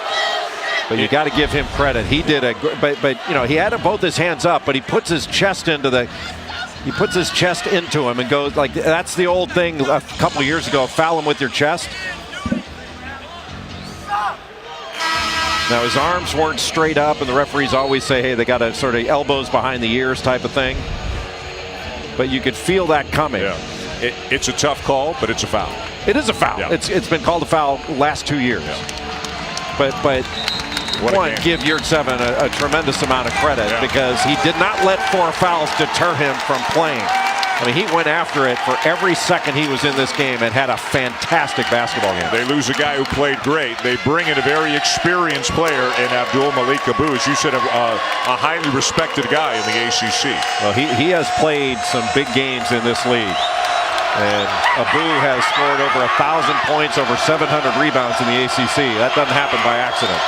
But you got to give him credit. He did but you know, he had both his hands up, but he puts his chest into him and goes like, that's the old thing a couple of years ago, foul him with your chest. Now his arms weren't straight up, and the referees always say, hey, they got to sort of elbows behind the ears type of thing. But you could feel that coming. Yeah. It's a tough call, but it's a foul. It is a foul. Yeah. It's been called a foul last 2 years. Yeah. But one, give Yurt 7 a tremendous amount of credit, because he did not let 4 fouls deter him from playing. I mean, he went after it for every second he was in this game and had a fantastic basketball game. They lose a guy who played great. They bring in a very experienced player in Abdul Malik Abu. As you said, a highly respected guy in the ACC. Well, he has played some big games in this league. And Abu has scored over 1,000 points, over 700 rebounds in the ACC. That doesn't happen by accident.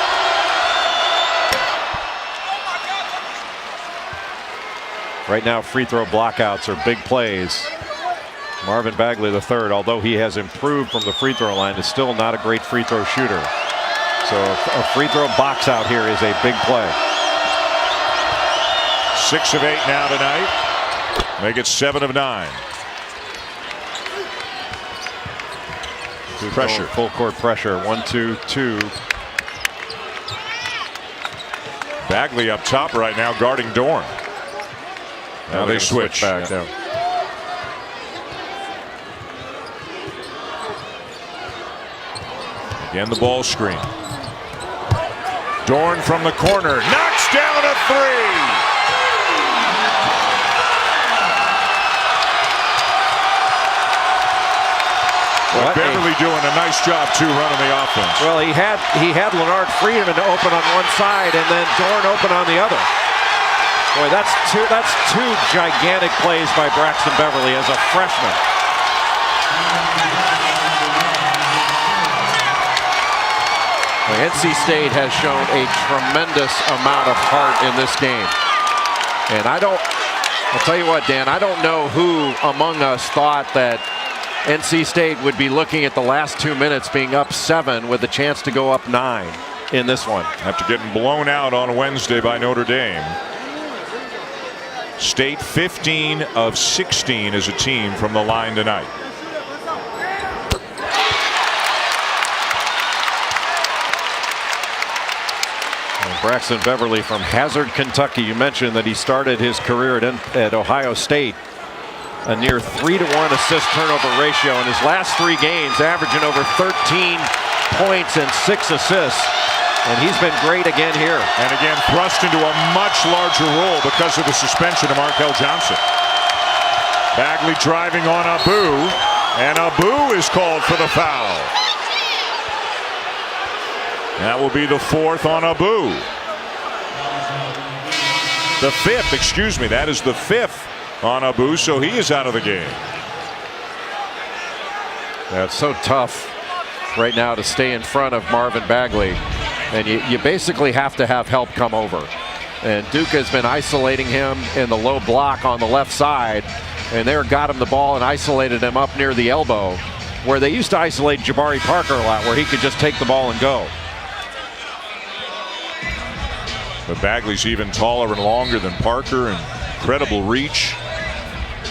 Right now, free throw blockouts are big plays. Marvin Bagley III, although he has improved from the free throw line, is still not a great free throw shooter. So a free throw box out here is a big play. 6 of 8 now tonight. Make it 7 of 9. Pressure. Full court pressure. 1-2-2. Bagley up top right now, guarding Dorn. Now they switch back down. Again, the ball screen. Dorn from the corner, knocks down a 3. Beverly doing a nice job too running the offense. Well, he had Leonard Friedman open on one side and then Dorn open on the other. Boy, that's two gigantic plays by Braxton Beverly as a freshman. NC State has shown a tremendous amount of heart in this game. And I'll tell you what, Dan, I don't know who among us thought that NC State would be looking at the last 2 minutes being up 7 with a chance to go up 9 in this one. After getting blown out on Wednesday by Notre Dame. State 15 of 16 as a team from the line tonight. Braxton Beverly from Hazard, Kentucky. You mentioned that he started his career at Ohio State. A near 3-to-1 assist turnover ratio in his last 3 games, averaging over 13 points and 6 assists. And he's been great again here. And again, thrust into a much larger role because of the suspension of Markel Johnson. Bagley driving on Abu, and Abu is called for the foul. That will be the 4th on Abu. The 5th, excuse me, that is the 5th on Abu, so he is out of the game. That's so tough right now to stay in front of Marvin Bagley. And you basically have to have help come over. And Duke has been isolating him in the low block on the left side. And they got him the ball and isolated him up near the elbow, where they used to isolate Jabari Parker a lot, where he could just take the ball and go. But Bagley's even taller and longer than Parker, and incredible reach.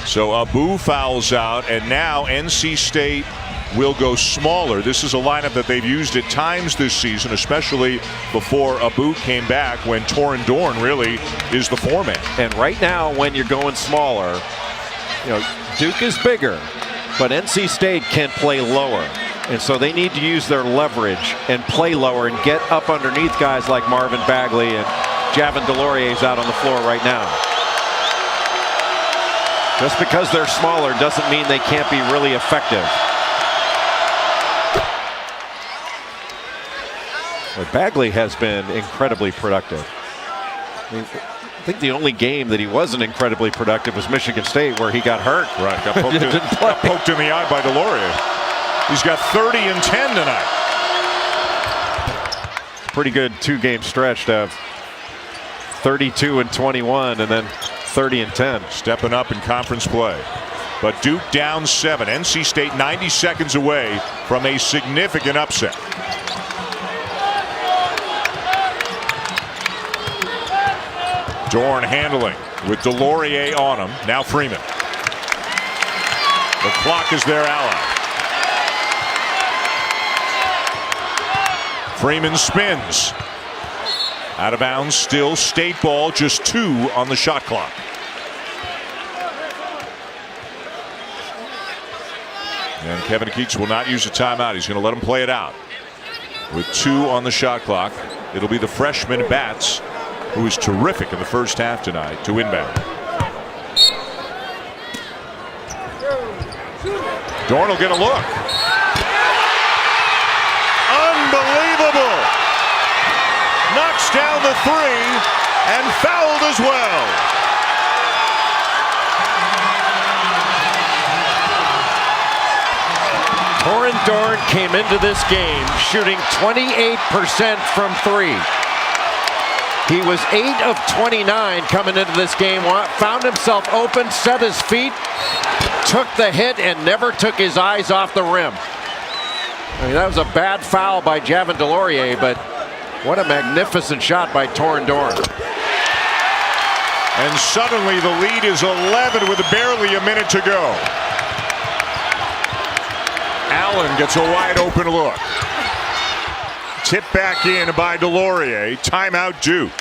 So Abu fouls out, and now NC State will go smaller. This is a lineup that they've used at times this season, especially before Abu came back, when Torin Dorn really is the foreman. And right now, when you're going smaller, Duke is bigger, but NC State can play lower. And so they need to use their leverage and play lower and get up underneath guys like Marvin Bagley, and Javin DeLaurier is out on the floor right now. Just because they're smaller doesn't mean they can't be really effective. But Bagley has been incredibly productive. I think the only game that he wasn't incredibly productive was Michigan State, where he got hurt. Right, got poked in the eye by DeLaurier. He's got 30 and 10 tonight. Pretty good 2-game stretch to have 32 and 21 and then 30 and 10. Stepping up in conference play. But Duke down 7. NC State 90 seconds away from a significant upset. Dorn handling with DeLaurier on him. Now Freeman. The clock is their ally. Freeman spins. Out of bounds still. State ball, just 2 on the shot clock. And Kevin Keats will not use a timeout. He's going to let him play it out. With 2 on the shot clock, it'll be the freshman Batts, who is terrific in the first half tonight, to inbound. Dorn will get a look. Unbelievable! Knocks down the 3 and fouled as well. Torin Dorn came into this game shooting 28% from 3. He was 8 of 29 coming into this game, found himself open, set his feet, took the hit, and never took his eyes off the rim. I mean, that was a bad foul by Javin DeLaurier, but what a magnificent shot by Torin Dorn. And suddenly the lead is 11 with barely a minute to go. Allen gets a wide open look. Tipped back in by DeLaurier. Timeout Duke.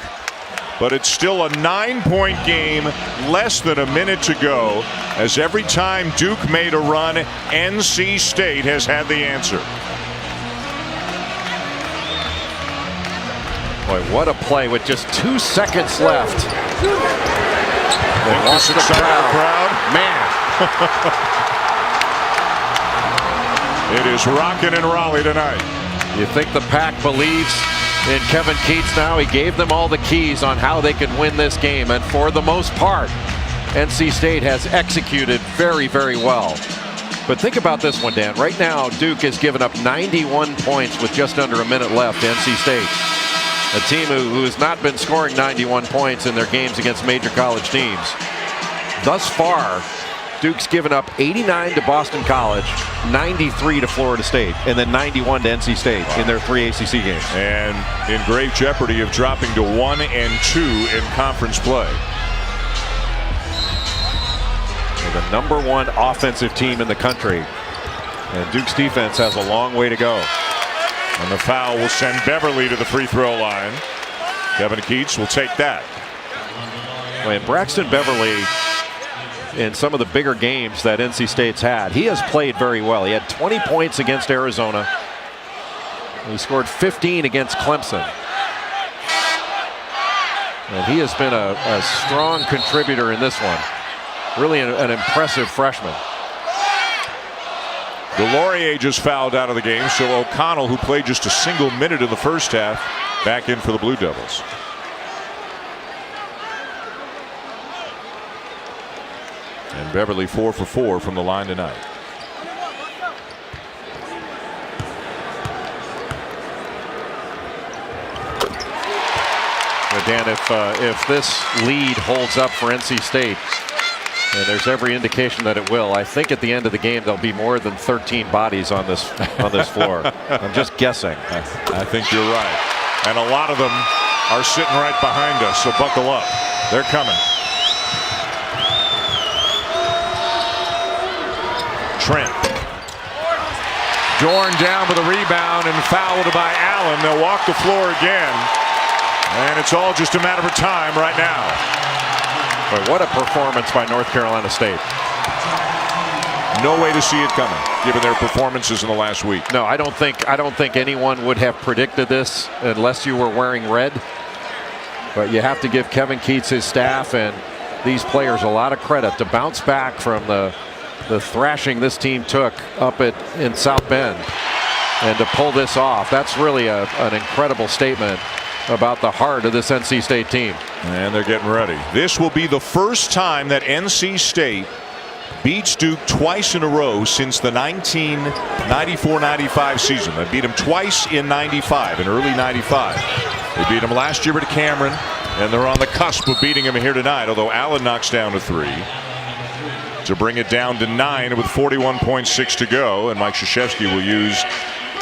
But it's still a 9-point game, less than a minute to go, as every time Duke made a run, NC State has had the answer. Boy, what a play with just 2 seconds left. They lost the crowd. Man. It is rocking in Raleigh tonight. You think the Pack believes in Kevin Keats now? He gave them all the keys on how they can win this game, and for the most part, NC State has executed very, very well. But think about this one, Dan. Right now, Duke has given up 91 points with just under a minute left to NC State. A team who has not been scoring 91 points in their games against major college teams. Thus far, Duke's given up 89 to Boston College, 93 to Florida State, and then 91 to NC State in their 3 ACC games. And in grave jeopardy of dropping to 1 and 2 in conference play. They're the #1 offensive team in the country. And Duke's defense has a long way to go. And the foul will send Beverly to the free throw line. Kevin Keats will take that. When Braxton Beverly, in some of the bigger games that NC State's had, he has played very well. He had 20 points against Arizona. He scored 15 against Clemson. And he has been a strong contributor in this one. Really an impressive freshman. Delorier just fouled out of the game, so O'Connell, who played just a single minute in the first half, back in for the Blue Devils. And Beverly 4 for 4 from the line tonight. Well, Dan, if this lead holds up for NC State, and there's every indication that it will, I think at the end of the game there'll be more than 13 bodies on this floor. I'm just guessing. I think you're right. And a lot of them are sitting right behind us, so buckle up. They're coming. Trent. Dorn down with a rebound and fouled by Allen. They'll walk the floor again. And it's all just a matter of time right now. But what a performance by North Carolina State. No way to see it coming, given their performances in the last week. No, I don't think anyone would have predicted this unless you were wearing red. But you have to give Kevin Keats, his staff, and these players a lot of credit to bounce back from the thrashing this team took up in South Bend, and to pull this off. That's really an incredible statement about the heart of this NC State team. And they're getting ready. This will be the first time that NC State beats Duke twice in a row since the 1994-95 season. They beat them twice in 95, in early 95. They beat them last year at Cameron, and they're on the cusp of beating them here tonight, although Allen knocks down a 3 to bring it down to 9 with 41.6 to go, and Mike Krzyzewski will use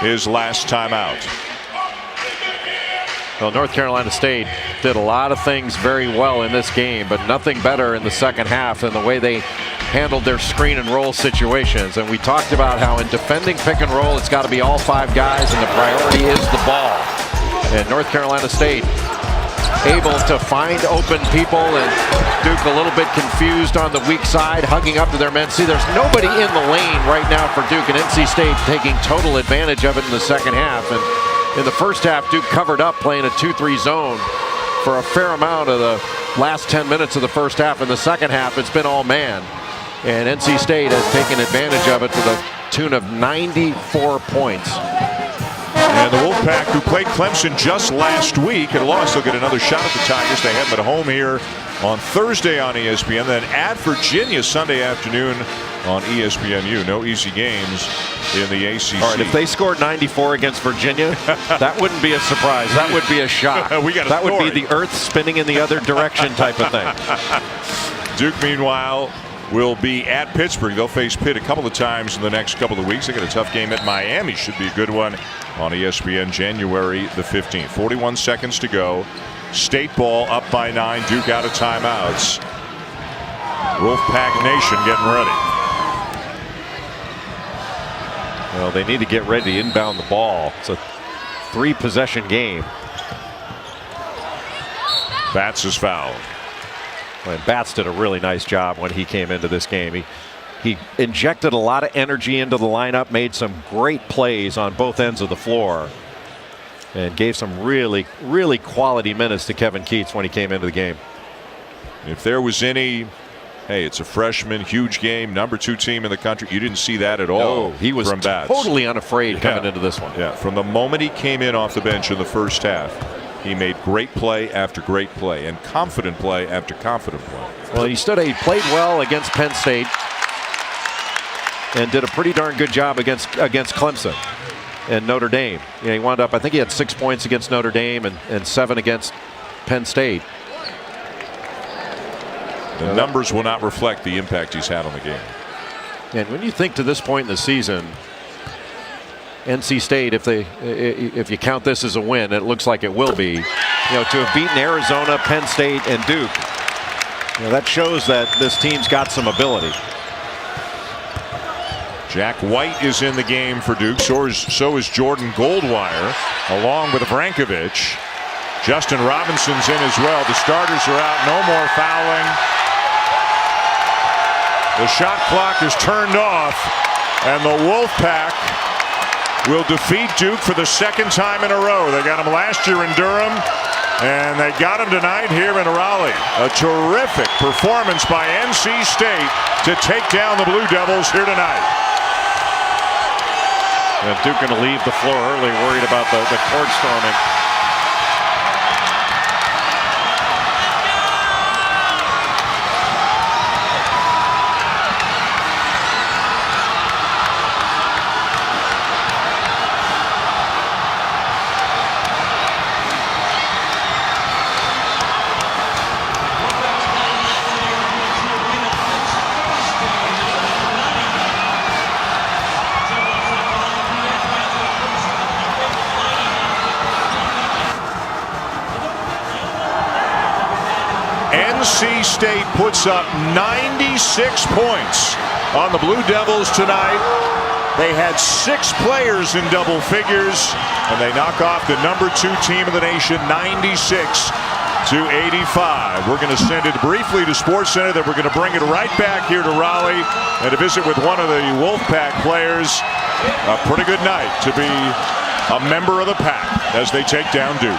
his last timeout. Well, North Carolina State did a lot of things very well in this game, but nothing better in the second half than the way they handled their screen and roll situations. And we talked about how in defending pick and roll, it's got to be all 5 guys, and the priority is the ball. And North Carolina State able to find open people, and Duke a little bit confused on the weak side, hugging up to their men. See, there's nobody in the lane right now for Duke, and NC State taking total advantage of it in the second half. And in the first half, Duke covered up playing a 2-3 zone for a fair amount of the last 10 minutes of the first half. In the second half, it's been all man. And NC State has taken advantage of it to the tune of 94 points. And the Wolfpack, who played Clemson just last week and lost, they'll get another shot at the Tigers. They have them at home here on Thursday on ESPN, then at Virginia Sunday afternoon on ESPNU. No easy games in the ACC. All right, if they scored 94 against Virginia, that wouldn't be a surprise. That would be a shock. That would be the earth spinning in the other direction type of thing. Duke, meanwhile, will be at Pittsburgh. They'll face Pitt a couple of times in the next couple of weeks. They got a tough game at Miami. Should be a good one on ESPN January the 15th. 41 seconds to go. State ball up by 9. Duke out of timeouts. Wolfpack Nation getting ready. Well, they need to get ready to inbound the ball. It's a 3-possession game. Batts is fouled. And Batts did a really nice job when he came into this game. He injected a lot of energy into the lineup, made some great plays on both ends of the floor, and gave some really, really quality minutes to Kevin Keats when he came into the game. If there was any Hey, it's a freshman, huge game, #2 team in the country. You didn't see that at all. No, he was from Batts. totally unafraid coming into this one. Yeah, from the moment he came in off the bench in the first half, he made great play after great play and confident play after confident play. Well, he played well against Penn State and did a pretty darn good job against Clemson and Notre Dame. He wound up, I think he had 6 points against Notre Dame and 7 against Penn State. The numbers will not reflect the impact he's had on the game. And when you think to this point in the season, NC State, if you count this as a win, it looks like it will be. To have beaten Arizona, Penn State, and Duke, that shows that this team's got some ability. Jack White is in the game for Duke. So is Jordan Goldwire, along with Vrankovic. Justin Robinson's in as well. The starters are out. No more fouling. The shot clock is turned off, and the Wolfpack will defeat Duke for the second time in a row. They got him last year in Durham, and they got him tonight here in Raleigh. A terrific performance by NC State to take down the Blue Devils here tonight. And Duke going to leave the floor early, worried about the court storming. NC State puts up 96 points on the Blue Devils tonight. They had 6 players in double figures, and they knock off the #2 team in the nation 96-85. We're going to send it briefly to SportsCenter, then we're going to bring it right back here to Raleigh and to visit with one of the Wolfpack players. A pretty good night to be a member of the pack as they take down Duke.